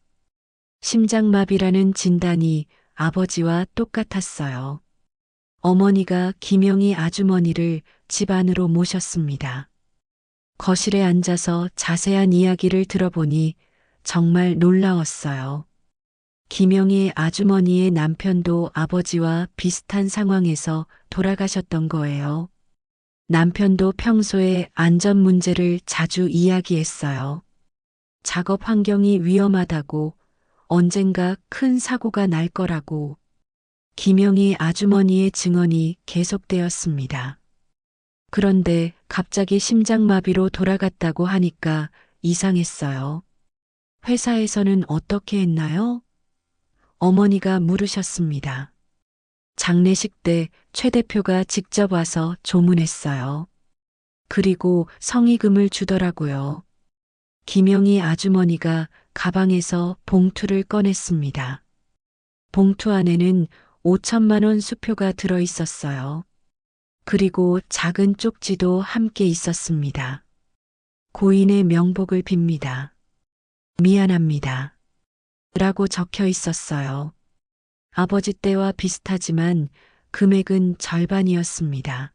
심장마비라는 진단이 아버지와 똑같았어요. 어머니가 김영희 아주머니를 집 안으로 모셨습니다. 거실에 앉아서 자세한 이야기를 들어보니 정말 놀라웠어요. 김영희 아주머니의 남편도 아버지와 비슷한 상황에서 돌아가셨던 거예요. 남편도 평소에 안전 문제를 자주 이야기했어요. 작업 환경이 위험하다고, 언젠가 큰 사고가 날 거라고. 김영희 아주머니의 증언이 계속되었습니다. 그런데 갑자기 심장마비로 돌아갔다고 하니까 이상했어요. 회사에서는 어떻게 했나요? 어머니가 물으셨습니다. 장례식 때 최 대표가 직접 와서 조문했어요. 그리고 성의금을 주더라고요. 김영희 아주머니가 가방에서 봉투를 꺼냈습니다. 봉투 안에는 5천만 원 수표가 들어 있었어요. 그리고 작은 쪽지도 함께 있었습니다. 고인의 명복을 빕니다. 미안합니다. 라고 적혀 있었어요. 아버지 때와 비슷하지만 금액은 절반이었습니다.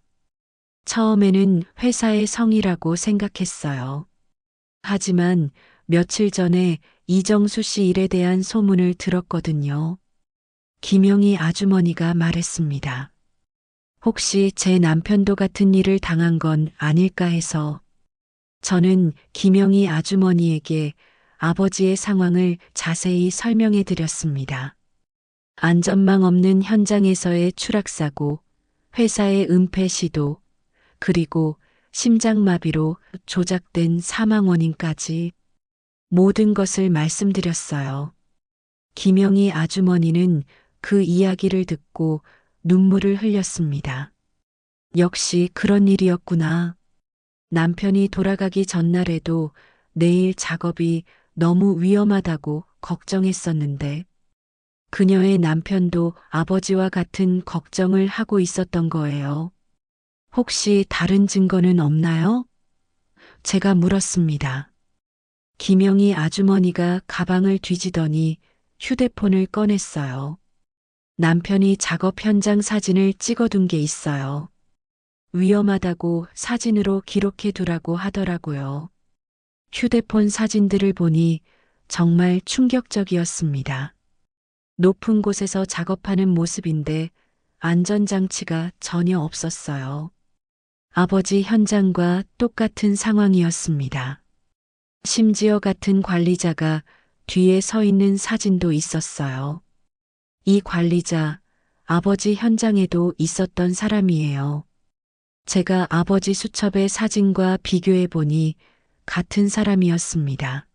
처음에는 회사의 성의라고 생각했어요. 하지만 며칠 전에 이정수 씨 일에 대한 소문을 들었거든요. 김영희 아주머니가 말했습니다. 혹시 제 남편도 같은 일을 당한 건 아닐까 해서. 저는 김영희 아주머니에게 아버지의 상황을 자세히 설명해 드렸습니다. 안전망 없는 현장에서의 추락사고, 회사의 은폐 시도, 그리고 심장마비로 조작된 사망 원인까지 모든 것을 말씀드렸어요. 김영희 아주머니는 그 이야기를 듣고 눈물을 흘렸습니다. 역시 그런 일이었구나. 남편이 돌아가기 전날에도 내일 작업이 너무 위험하다고 걱정했었는데, 그녀의 남편도 아버지와 같은 걱정을 하고 있었던 거예요. 혹시 다른 증거는 없나요? 제가 물었습니다. 김영희 아주머니가 가방을 뒤지더니 휴대폰을 꺼냈어요. 남편이 작업 현장 사진을 찍어둔 게 있어요. 위험하다고 사진으로 기록해 두라고 하더라고요. 휴대폰 사진들을 보니 정말 충격적이었습니다. 높은 곳에서 작업하는 모습인데 안전장치가 전혀 없었어요. 아버지 현장과 똑같은 상황이었습니다. 심지어 같은 관리자가 뒤에 서 있는 사진도 있었어요. 이 관리자, 아버지 현장에도 있었던 사람이에요. 제가 아버지 수첩의 사진과 비교해 보니 같은 사람이었습니다.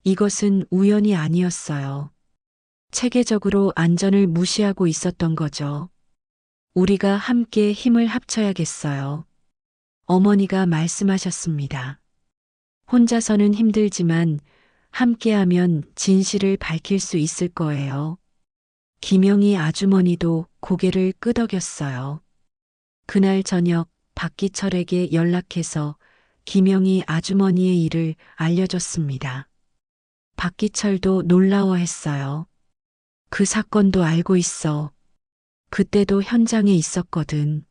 이것은 우연이 아니었어요. 체계적으로 안전을 무시하고 있었던 거죠. 우리가 함께 힘을 합쳐야겠어요. 어머니가 말씀하셨습니다. 혼자서는 힘들지만 함께하면 진실을 밝힐 수 있을 거예요. 김영희 아주머니도 고개를 끄덕였어요. 그날 저녁 박기철에게 연락해서 김영희 아주머니의 일을 알려줬습니다. 박기철도 놀라워했어요. 그 사건도 알고 있어. 그때도 현장에 있었거든.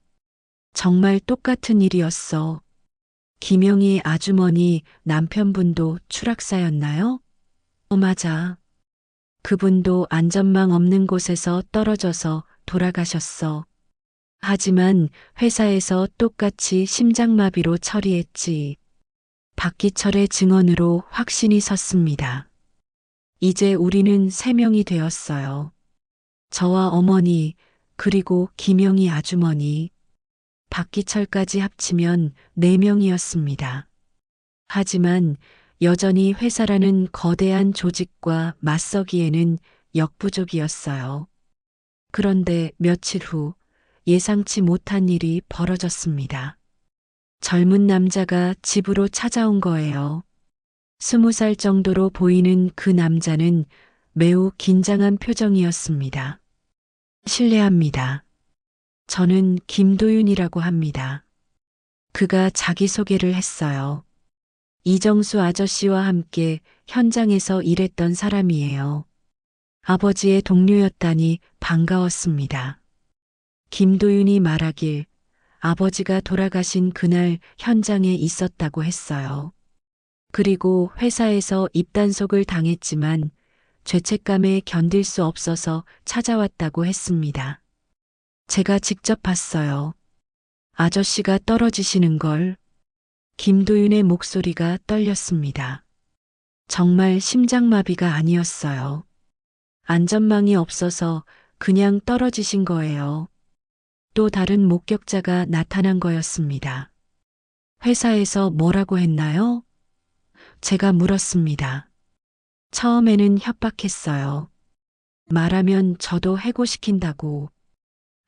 정말 똑같은 일이었어. 김영희 아주머니 남편분도 추락사였나요? 맞아. 그분도 안전망 없는 곳에서 떨어져서 돌아가셨어. 하지만 회사에서 똑같이 심장마비로 처리했지. 박기철의 증언으로 확신이 섰습니다. 이제 우리는 3명이 되었어요. 저와 어머니, 그리고 김영희 아주머니. 박기철까지 합치면 4명이었습니다. 하지만 여전히 회사라는 거대한 조직과 맞서기에는 역부족이었어요. 그런데 며칠 후 예상치 못한 일이 벌어졌습니다. 젊은 남자가 집으로 찾아온 거예요. 20살 정도로 보이는 그 남자는 매우 긴장한 표정이었습니다. 실례합니다. 저는 김도윤이라고 합니다. 그가 자기소개를 했어요. 이정수 아저씨와 함께 현장에서 일했던 사람이에요. 아버지의 동료였다니 반가웠습니다. 김도윤이 말하길 아버지가 돌아가신 그날 현장에 있었다고 했어요. 그리고 회사에서 입단속을 당했지만 죄책감에 견딜 수 없어서 찾아왔다고 했습니다. 제가 직접 봤어요. 아저씨가 떨어지시는 걸. 김도윤의 목소리가 떨렸습니다. 정말 심장마비가 아니었어요. 안전망이 없어서 그냥 떨어지신 거예요. 또 다른 목격자가 나타난 거였습니다. 회사에서 뭐라고 했나요? 제가 물었습니다. 처음에는 협박했어요. 말하면 저도 해고시킨다고.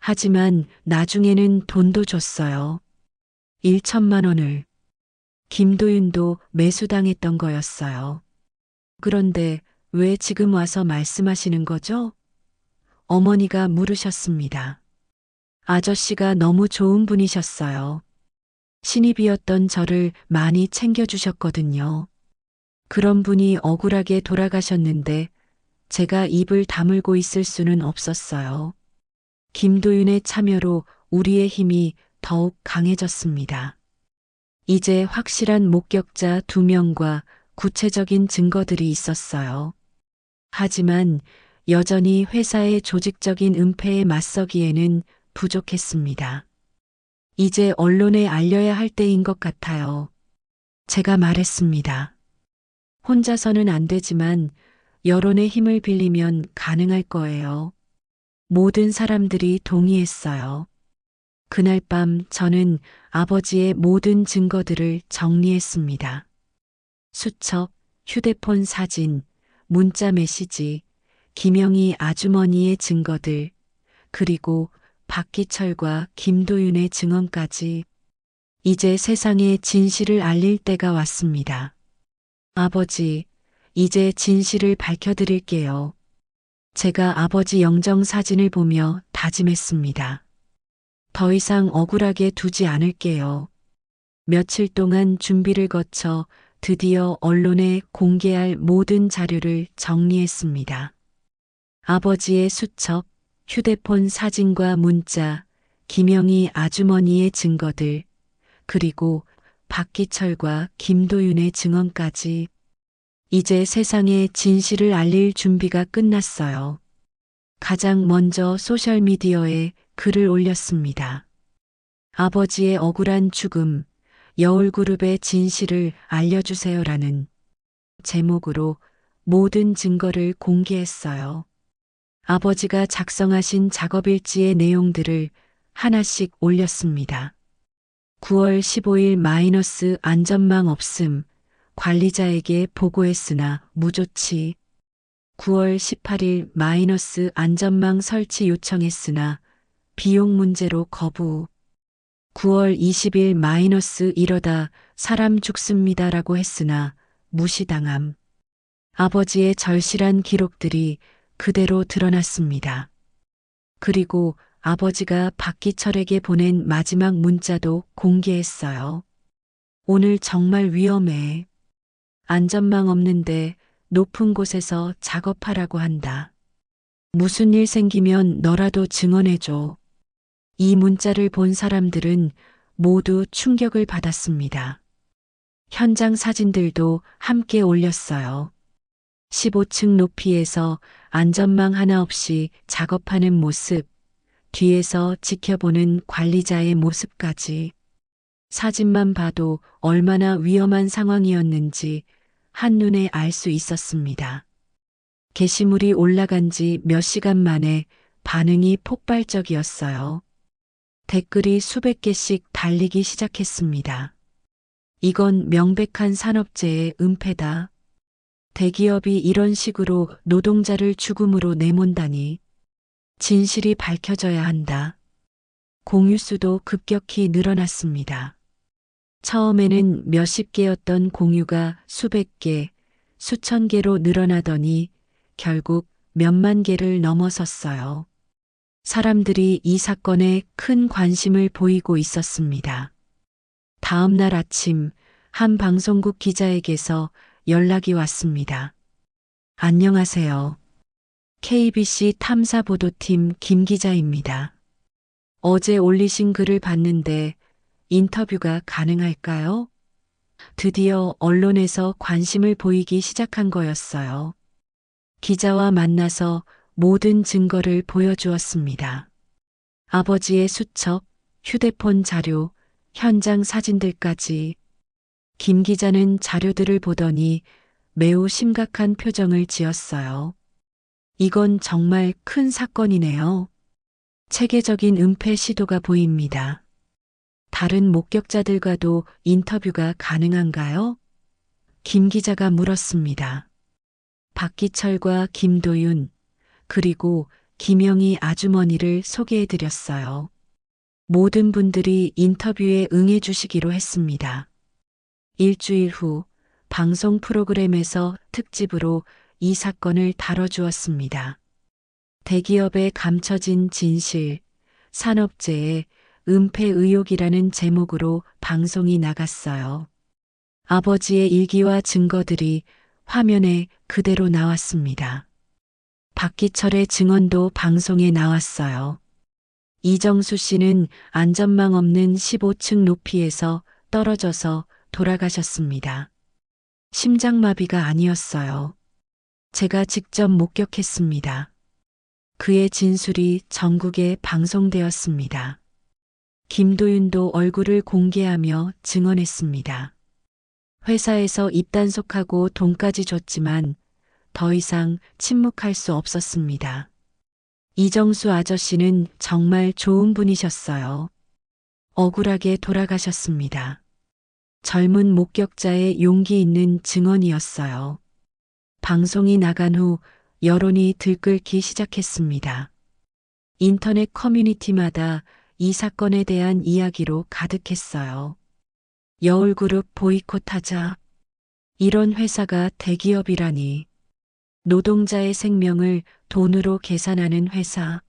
하지만 나중에는 돈도 줬어요. 1천만 원을. 김도윤도 매수당했던 거였어요. 그런데 왜 지금 와서 말씀하시는 거죠? 어머니가 물으셨습니다. 아저씨가 너무 좋은 분이셨어요. 신입이었던 저를 많이 챙겨주셨거든요. 그런 분이 억울하게 돌아가셨는데 제가 입을 다물고 있을 수는 없었어요. 김도윤의 참여로 우리의 힘이 더욱 강해졌습니다. 이제 확실한 목격자 2명과 구체적인 증거들이 있었어요. 하지만 여전히 회사의 조직적인 은폐에 맞서기에는 부족했습니다. 이제 언론에 알려야 할 때인 것 같아요. 제가 말했습니다. 혼자서는 안 되지만 여론의 힘을 빌리면 가능할 거예요. 모든 사람들이 동의했어요. 그날 밤 저는 아버지의 모든 증거들을 정리했습니다. 수첩, 휴대폰 사진, 문자 메시지, 김영희 아주머니의 증거들, 그리고 박기철과 김도윤의 증언까지. 이제 세상에 진실을 알릴 때가 왔습니다. 아버지, 이제 진실을 밝혀드릴게요. 제가 아버지 영정 사진을 보며 다짐했습니다. 더 이상 억울하게 두지 않을게요. 며칠 동안 준비를 거쳐 드디어 언론에 공개할 모든 자료를 정리했습니다. 아버지의 수첩, 휴대폰 사진과 문자, 김영희 아주머니의 증거들, 그리고 박기철과 김도윤의 증언까지. 이제 세상에 진실을 알릴 준비가 끝났어요. 가장 먼저 소셜미디어에 글을 올렸습니다. 아버지의 억울한 죽음, 여울그룹의 진실을 알려주세요라는 제목으로 모든 증거를 공개했어요. 아버지가 작성하신 작업일지의 내용들을 하나씩 올렸습니다. 9월 15일 마이너스 안전망 없음, 관리자에게 보고했으나 무조치. 9월 18일 마이너스 안전망 설치 요청했으나 비용 문제로 거부. 9월 20일 마이너스 이러다 사람 죽습니다라고 했으나 무시당함. 아버지의 절실한 기록들이 그대로 드러났습니다. 그리고 아버지가 박기철에게 보낸 마지막 문자도 공개했어요. 오늘 정말 위험해. 안전망 없는데 높은 곳에서 작업하라고 한다. 무슨 일 생기면 너라도 증언해줘. 이 문자를 본 사람들은 모두 충격을 받았습니다. 현장 사진들도 함께 올렸어요. 15층 높이에서 안전망 하나 없이 작업하는 모습, 뒤에서 지켜보는 관리자의 모습까지. 사진만 봐도 얼마나 위험한 상황이었는지 한눈에 알 수 있었습니다. 게시물이 올라간 지 몇 시간 만에 반응이 폭발적이었어요. 댓글이 수백 개씩 달리기 시작했습니다. 이건 명백한 산업재해 은폐다. 대기업이 이런 식으로 노동자를 죽음으로 내몬다니. 진실이 밝혀져야 한다. 공유 수도 급격히 늘어났습니다. 처음에는 몇십 개였던 공유가 수백 개, 수천 개로 늘어나더니 결국 몇만 개를 넘어섰어요. 사람들이 이 사건에 큰 관심을 보이고 있었습니다. 다음 날 아침 한 방송국 기자에게서 연락이 왔습니다. 안녕하세요. KBC 탐사보도팀 김 기자입니다. 어제 올리신 글을 봤는데 인터뷰가 가능할까요? 드디어 언론에서 관심을 보이기 시작한 거였어요. 기자와 만나서 모든 증거를 보여주었습니다. 아버지의 수첩, 휴대폰 자료, 현장 사진들까지. 김 기자는 자료들을 보더니 매우 심각한 표정을 지었어요. 이건 정말 큰 사건이네요. 체계적인 은폐 시도가 보입니다. 다른 목격자들과도 인터뷰가 가능한가요? 김 기자가 물었습니다. 박기철과 김도윤, 그리고 김영희 아주머니를 소개해드렸어요. 모든 분들이 인터뷰에 응해주시기로 했습니다. 일주일 후 방송 프로그램에서 특집으로 이 사건을 다뤄주었습니다. 대기업에 감춰진 진실, 산업재해, 은폐 의혹이라는 제목으로 방송이 나갔어요. 아버지의 일기와 증거들이 화면에 그대로 나왔습니다. 박기철의 증언도 방송에 나왔어요. 이정수 씨는 안전망 없는 15층 높이에서 떨어져서 돌아가셨습니다. 심장마비가 아니었어요. 제가 직접 목격했습니다. 그의 진술이 전국에 방송되었습니다. 김도윤도 얼굴을 공개하며 증언했습니다. 회사에서 입단속하고 돈까지 줬지만 더 이상 침묵할 수 없었습니다. 이정수 아저씨는 정말 좋은 분이셨어요. 억울하게 돌아가셨습니다. 젊은 목격자의 용기 있는 증언이었어요. 방송이 나간 후 여론이 들끓기 시작했습니다. 인터넷 커뮤니티마다 이 사건에 대한 이야기로 가득했어요. 여울그룹 보이콧하자. 이런 회사가 대기업이라니. 노동자의 생명을 돈으로 계산하는 회사.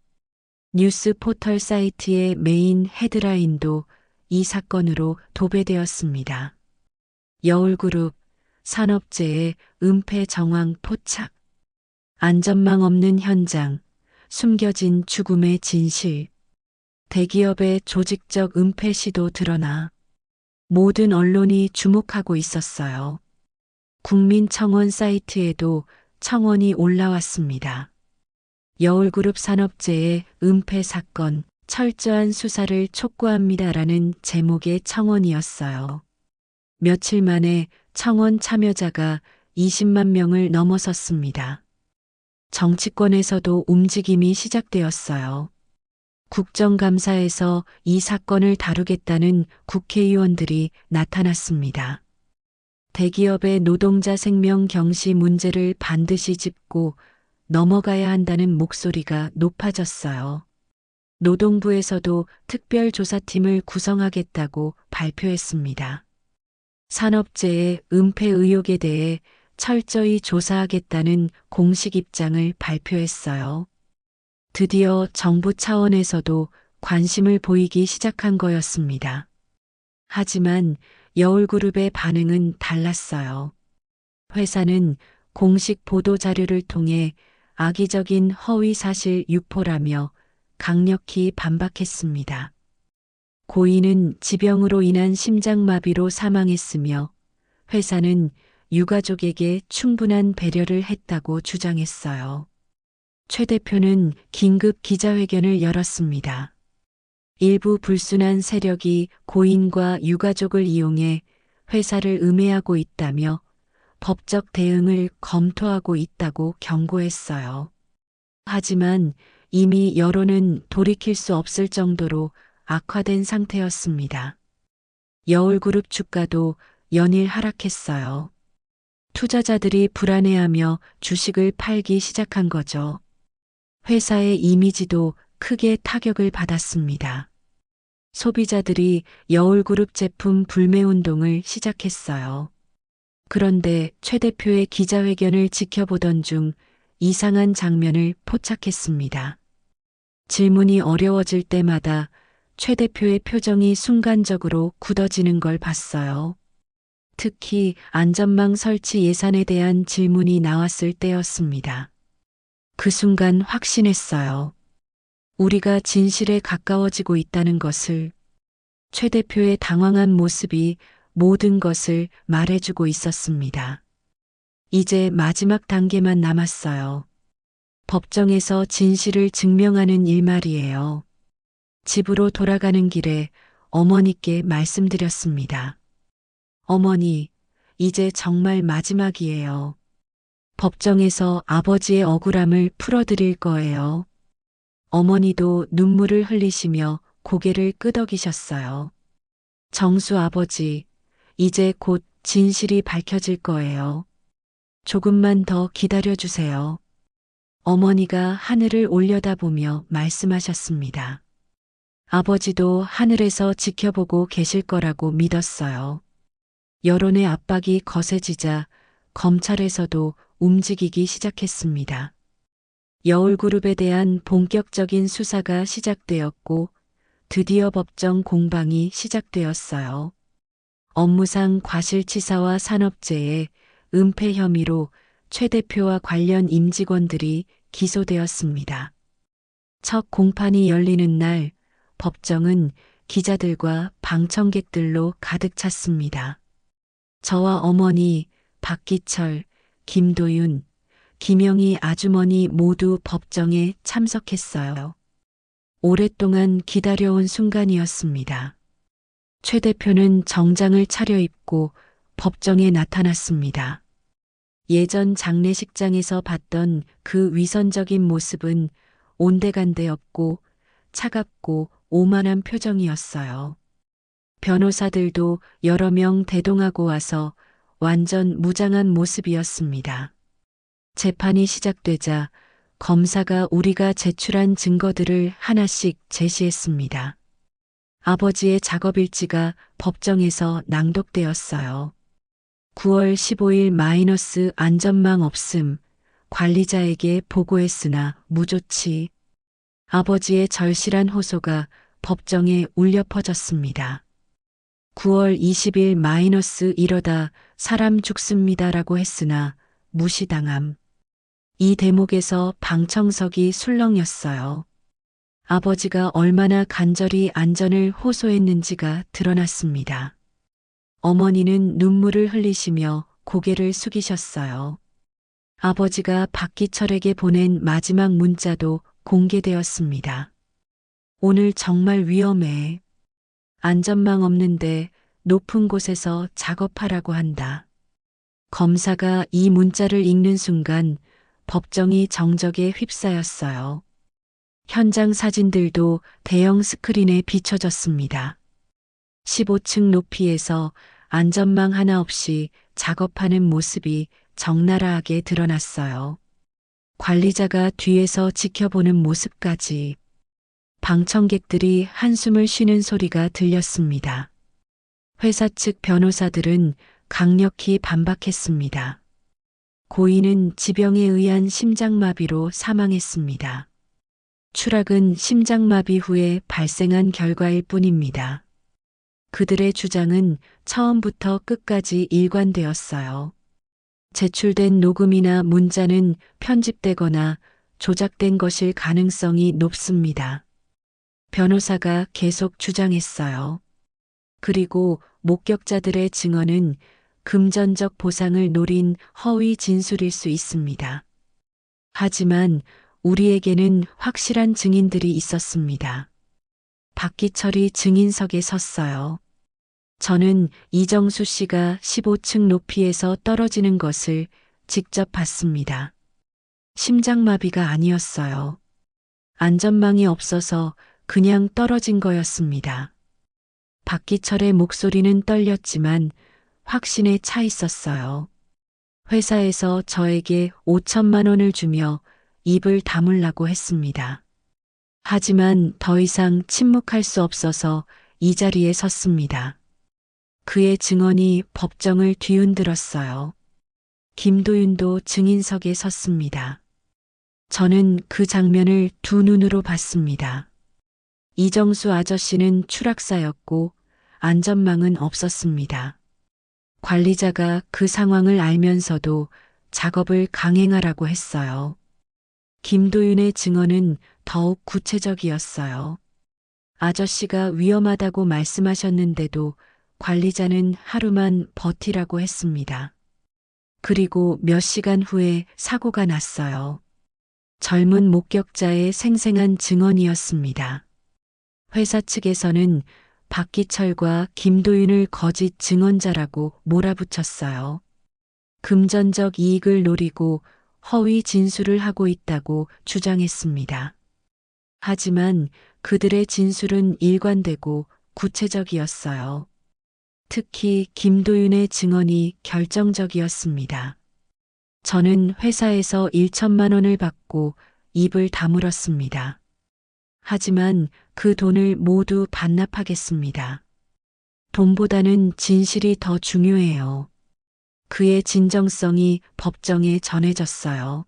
뉴스 포털 사이트의 메인 헤드라인도 이 사건으로 도배되었습니다. 여울그룹, 산업재해, 은폐 정황 포착. 안전망 없는 현장, 숨겨진 죽음의 진실. 대기업의 조직적 은폐 시도 드러나 모든 언론이 주목하고 있었어요. 국민청원 사이트에도 청원이 올라왔습니다. 여울그룹 산업재해 은폐 사건 철저한 수사를 촉구합니다라는 제목의 청원이었어요. 며칠 만에 청원 참여자가 20만 명을 넘어섰습니다. 정치권에서도 움직임이 시작되었어요. 국정감사에서 이 사건을 다루겠다는 국회의원들이 나타났습니다. 대기업의 노동자 생명 경시 문제를 반드시 짚고 넘어가야 한다는 목소리가 높아졌어요. 노동부에서도 특별조사팀을 구성하겠다고 발표했습니다. 산업재해 은폐 의혹에 대해 철저히 조사하겠다는 공식 입장을 발표했어요. 드디어 정부 차원에서도 관심을 보이기 시작한 거였습니다. 하지만 여울그룹의 반응은 달랐어요. 회사는 공식 보도 자료를 통해 악의적인 허위 사실 유포라며 강력히 반박했습니다. 고인은 지병으로 인한 심장마비로 사망했으며 회사는 유가족에게 충분한 배려를 했다고 주장했어요. 최 대표는 긴급 기자회견을 열었습니다. 일부 불순한 세력이 고인과 유가족을 이용해 회사를 음해하고 있다며 법적 대응을 검토하고 있다고 경고했어요. 하지만 이미 여론은 돌이킬 수 없을 정도로 악화된 상태였습니다. 여울그룹 주가도 연일 하락했어요. 투자자들이 불안해하며 주식을 팔기 시작한 거죠. 회사의 이미지도 크게 타격을 받았습니다. 소비자들이 여울그룹 제품 불매운동을 시작했어요. 그런데 최 대표의 기자회견을 지켜보던 중 이상한 장면을 포착했습니다. 질문이 어려워질 때마다 최 대표의 표정이 순간적으로 굳어지는 걸 봤어요. 특히 안전망 설치 예산에 대한 질문이 나왔을 때였습니다. 그 순간 확신했어요. 우리가 진실에 가까워지고 있다는 것을. 최 대표의 당황한 모습이 모든 것을 말해주고 있었습니다. 이제 마지막 단계만 남았어요. 법정에서 진실을 증명하는 일 말이에요. 집으로 돌아가는 길에 어머니께 말씀드렸습니다. 어머니, 이제 정말 마지막이에요. 법정에서 아버지의 억울함을 풀어드릴 거예요. 어머니도 눈물을 흘리시며 고개를 끄덕이셨어요. 정수 아버지, 이제 곧 진실이 밝혀질 거예요. 조금만 더 기다려주세요. 어머니가 하늘을 올려다보며 말씀하셨습니다. 아버지도 하늘에서 지켜보고 계실 거라고 믿었어요. 여론의 압박이 거세지자 검찰에서도 움직이기 시작했습니다. 여울그룹에 대한 본격적인 수사가 시작되었고 드디어 법정 공방이 시작되었어요. 업무상 과실치사와 산업재해, 은폐 혐의로 최 대표와 관련 임직원들이 기소되었습니다. 첫 공판이 열리는 날 법정은 기자들과 방청객들로 가득 찼습니다. 저와 어머니, 박기철, 김도윤, 김영희 아주머니 모두 법정에 참석했어요. 오랫동안 기다려온 순간이었습니다. 최 대표는 정장을 차려입고 법정에 나타났습니다. 예전 장례식장에서 봤던 그 위선적인 모습은 온데간데 없고 차갑고 오만한 표정이었어요. 변호사들도 여러 명 대동하고 와서 완전 무장한 모습이었습니다. 재판이 시작되자 검사가 우리가 제출한 증거들을 하나씩 제시했습니다. 아버지의 작업일지가 법정에서 낭독되었어요. 9월 15일 마이너스 안전망 없음, 관리자에게 보고했으나 무조치. 아버지의 절실한 호소가 법정에 울려 퍼졌습니다. 9월 20일 마이너스 이러다 사람 죽습니다라고 했으나 무시당함. 이 대목에서 방청석이 술렁였어요. 아버지가 얼마나 간절히 안전을 호소했는지가 드러났습니다. 어머니는 눈물을 흘리시며 고개를 숙이셨어요. 아버지가 박기철에게 보낸 마지막 문자도 공개되었습니다. 오늘 정말 위험해. 안전망 없는데 높은 곳에서 작업하라고 한다. 검사가 이 문자를 읽는 순간 법정이 정적에 휩싸였어요. 현장 사진들도 대형 스크린에 비춰졌습니다. 15층 높이에서 안전망 하나 없이 작업하는 모습이 적나라하게 드러났어요. 관리자가 뒤에서 지켜보는 모습까지. 방청객들이 한숨을 쉬는 소리가 들렸습니다. 회사 측 변호사들은 강력히 반박했습니다. 고인은 지병에 의한 심장마비로 사망했습니다. 추락은 심장마비 후에 발생한 결과일 뿐입니다. 그들의 주장은 처음부터 끝까지 일관되었어요. 제출된 녹음이나 문자는 편집되거나 조작된 것일 가능성이 높습니다. 변호사가 계속 주장했어요. 그리고 목격자들의 증언은 금전적 보상을 노린 허위 진술일 수 있습니다. 하지만 우리에게는 확실한 증인들이 있었습니다. 박기철이 증인석에 섰어요. 저는 이정수 씨가 15층 높이에서 떨어지는 것을 직접 봤습니다. 심장마비가 아니었어요. 안전망이 없어서 그냥 떨어진 거였습니다. 박기철의 목소리는 떨렸지만 확신에 차 있었어요. 회사에서 저에게 5천만 원을 주며 입을 다물라고 했습니다. 하지만 더 이상 침묵할 수 없어서 이 자리에 섰습니다. 그의 증언이 법정을 뒤흔들었어요. 김도윤도 증인석에 섰습니다. 저는 그 장면을 두 눈으로 봤습니다. 이정수 아저씨는 추락사였고 안전망은 없었습니다. 관리자가 그 상황을 알면서도 작업을 강행하라고 했어요. 김도윤의 증언은 더욱 구체적이었어요. 아저씨가 위험하다고 말씀하셨는데도 관리자는 하루만 버티라고 했습니다. 그리고 몇 시간 후에 사고가 났어요. 젊은 목격자의 생생한 증언이었습니다. 회사 측에서는 박기철과 김도윤을 거짓 증언자라고 몰아붙였어요. 금전적 이익을 노리고 허위 진술을 하고 있다고 주장했습니다. 하지만 그들의 진술은 일관되고 구체적이었어요. 특히 김도윤의 증언이 결정적이었습니다. 저는 회사에서 1천만 원을 받고 입을 다물었습니다. 하지만 그 돈을 모두 반납하겠습니다. 돈보다는 진실이 더 중요해요. 그의 진정성이 법정에 전해졌어요.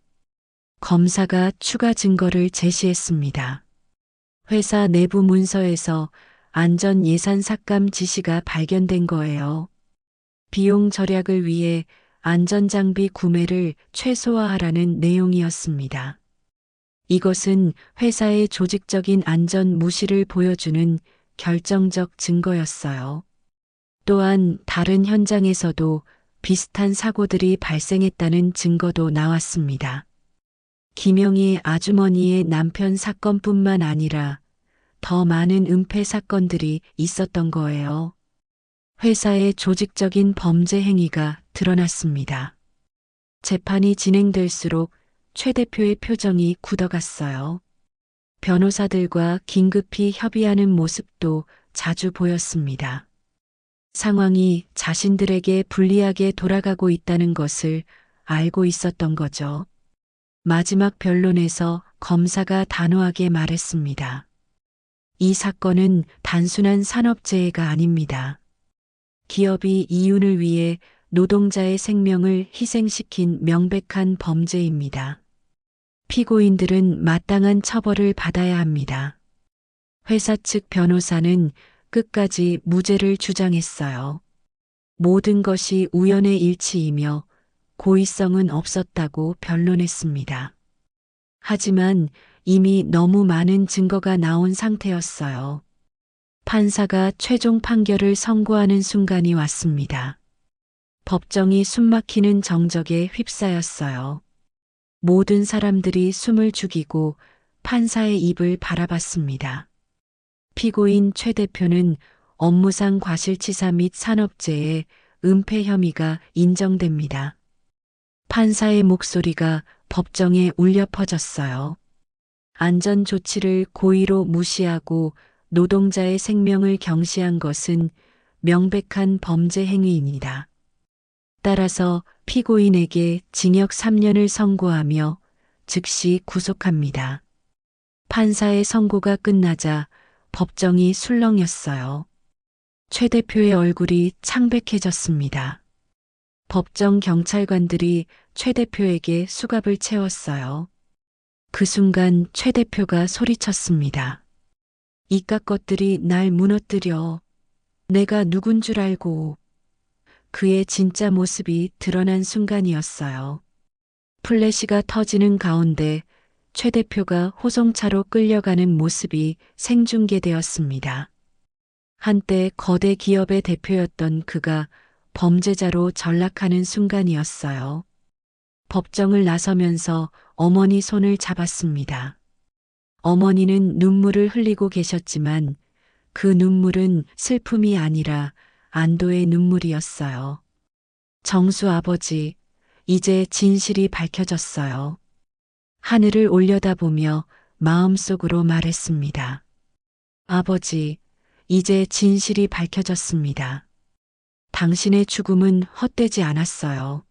검사가 추가 증거를 제시했습니다. 회사 내부 문서에서 안전 예산 삭감 지시가 발견된 거예요. 비용 절약을 위해 안전장비 구매를 최소화하라는 내용이었습니다. 이것은 회사의 조직적인 안전 무시를 보여주는 결정적 증거였어요. 또한 다른 현장에서도 비슷한 사고들이 발생했다는 증거도 나왔습니다. 김영희 아주머니의 남편 사건뿐만 아니라 더 많은 은폐 사건들이 있었던 거예요. 회사의 조직적인 범죄 행위가 드러났습니다. 재판이 진행될수록 최 대표의 표정이 굳어갔어요. 변호사들과 긴급히 협의하는 모습도 자주 보였습니다. 상황이 자신들에게 불리하게 돌아가고 있다는 것을 알고 있었던 거죠. 마지막 변론에서 검사가 단호하게 말했습니다. 이 사건은 단순한 산업재해가 아닙니다. 기업이 이윤을 위해 노동자의 생명을 희생시킨 명백한 범죄입니다. 피고인들은 마땅한 처벌을 받아야 합니다. 회사 측 변호사는 끝까지 무죄를 주장했어요. 모든 것이 우연의 일치이며 고의성은 없었다고 변론했습니다. 하지만 이미 너무 많은 증거가 나온 상태였어요. 판사가 최종 판결을 선고하는 순간이 왔습니다. 법정이 숨막히는 정적에 휩싸였어요. 모든 사람들이 숨을 죽이고 판사의 입을 바라봤습니다. 피고인 최 대표는 업무상 과실치사 및 산업재해, 은폐 혐의가 인정됩니다. 판사의 목소리가 법정에 울려 퍼졌어요. 안전 조치를 고의로 무시하고 노동자의 생명을 경시한 것은 명백한 범죄 행위입니다. 따라서 피고인에게 징역 3년을 선고하며 즉시 구속합니다. 판사의 선고가 끝나자 법정이 술렁였어요. 최 대표의 얼굴이 창백해졌습니다. 법정 경찰관들이 최 대표에게 수갑을 채웠어요. 그 순간 최 대표가 소리쳤습니다. 이깟 것들이 날 무너뜨려. 내가 누군 줄 알고. 그의 진짜 모습이 드러난 순간이었어요. 플래시가 터지는 가운데 최 대표가 호송차로 끌려가는 모습이 생중계되었습니다. 한때 거대 기업의 대표였던 그가 범죄자로 전락하는 순간이었어요. 법정을 나서면서 어머니 손을 잡았습니다. 어머니는 눈물을 흘리고 계셨지만 그 눈물은 슬픔이 아니라 안도의 눈물이었어요. 정수 아버지, 이제 진실이 밝혀졌어요. 하늘을 올려다보며 마음속으로 말했습니다. 아버지, 이제 진실이 밝혀졌습니다. 당신의 죽음은 헛되지 않았어요.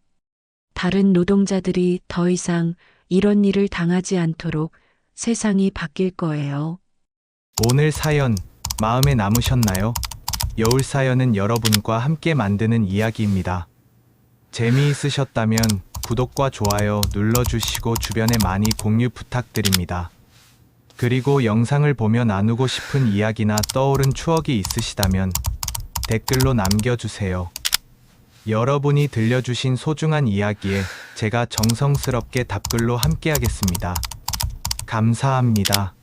다른 노동자들이 더 이상 이런 일을 당하지 않도록 세상이 바뀔 거예요. 오늘 사연 마음에 남으셨나요? 여울 사연은 여러분과 함께 만드는 이야기입니다. 재미있으셨다면 구독과 좋아요 눌러주시고 주변에 많이 공유 부탁드립니다. 그리고 영상을 보며 나누고 싶은 이야기나 떠오른 추억이 있으시다면 댓글로 남겨주세요. 여러분이 들려주신 소중한 이야기에 제가 정성스럽게 답글로 함께하겠습니다. 감사합니다.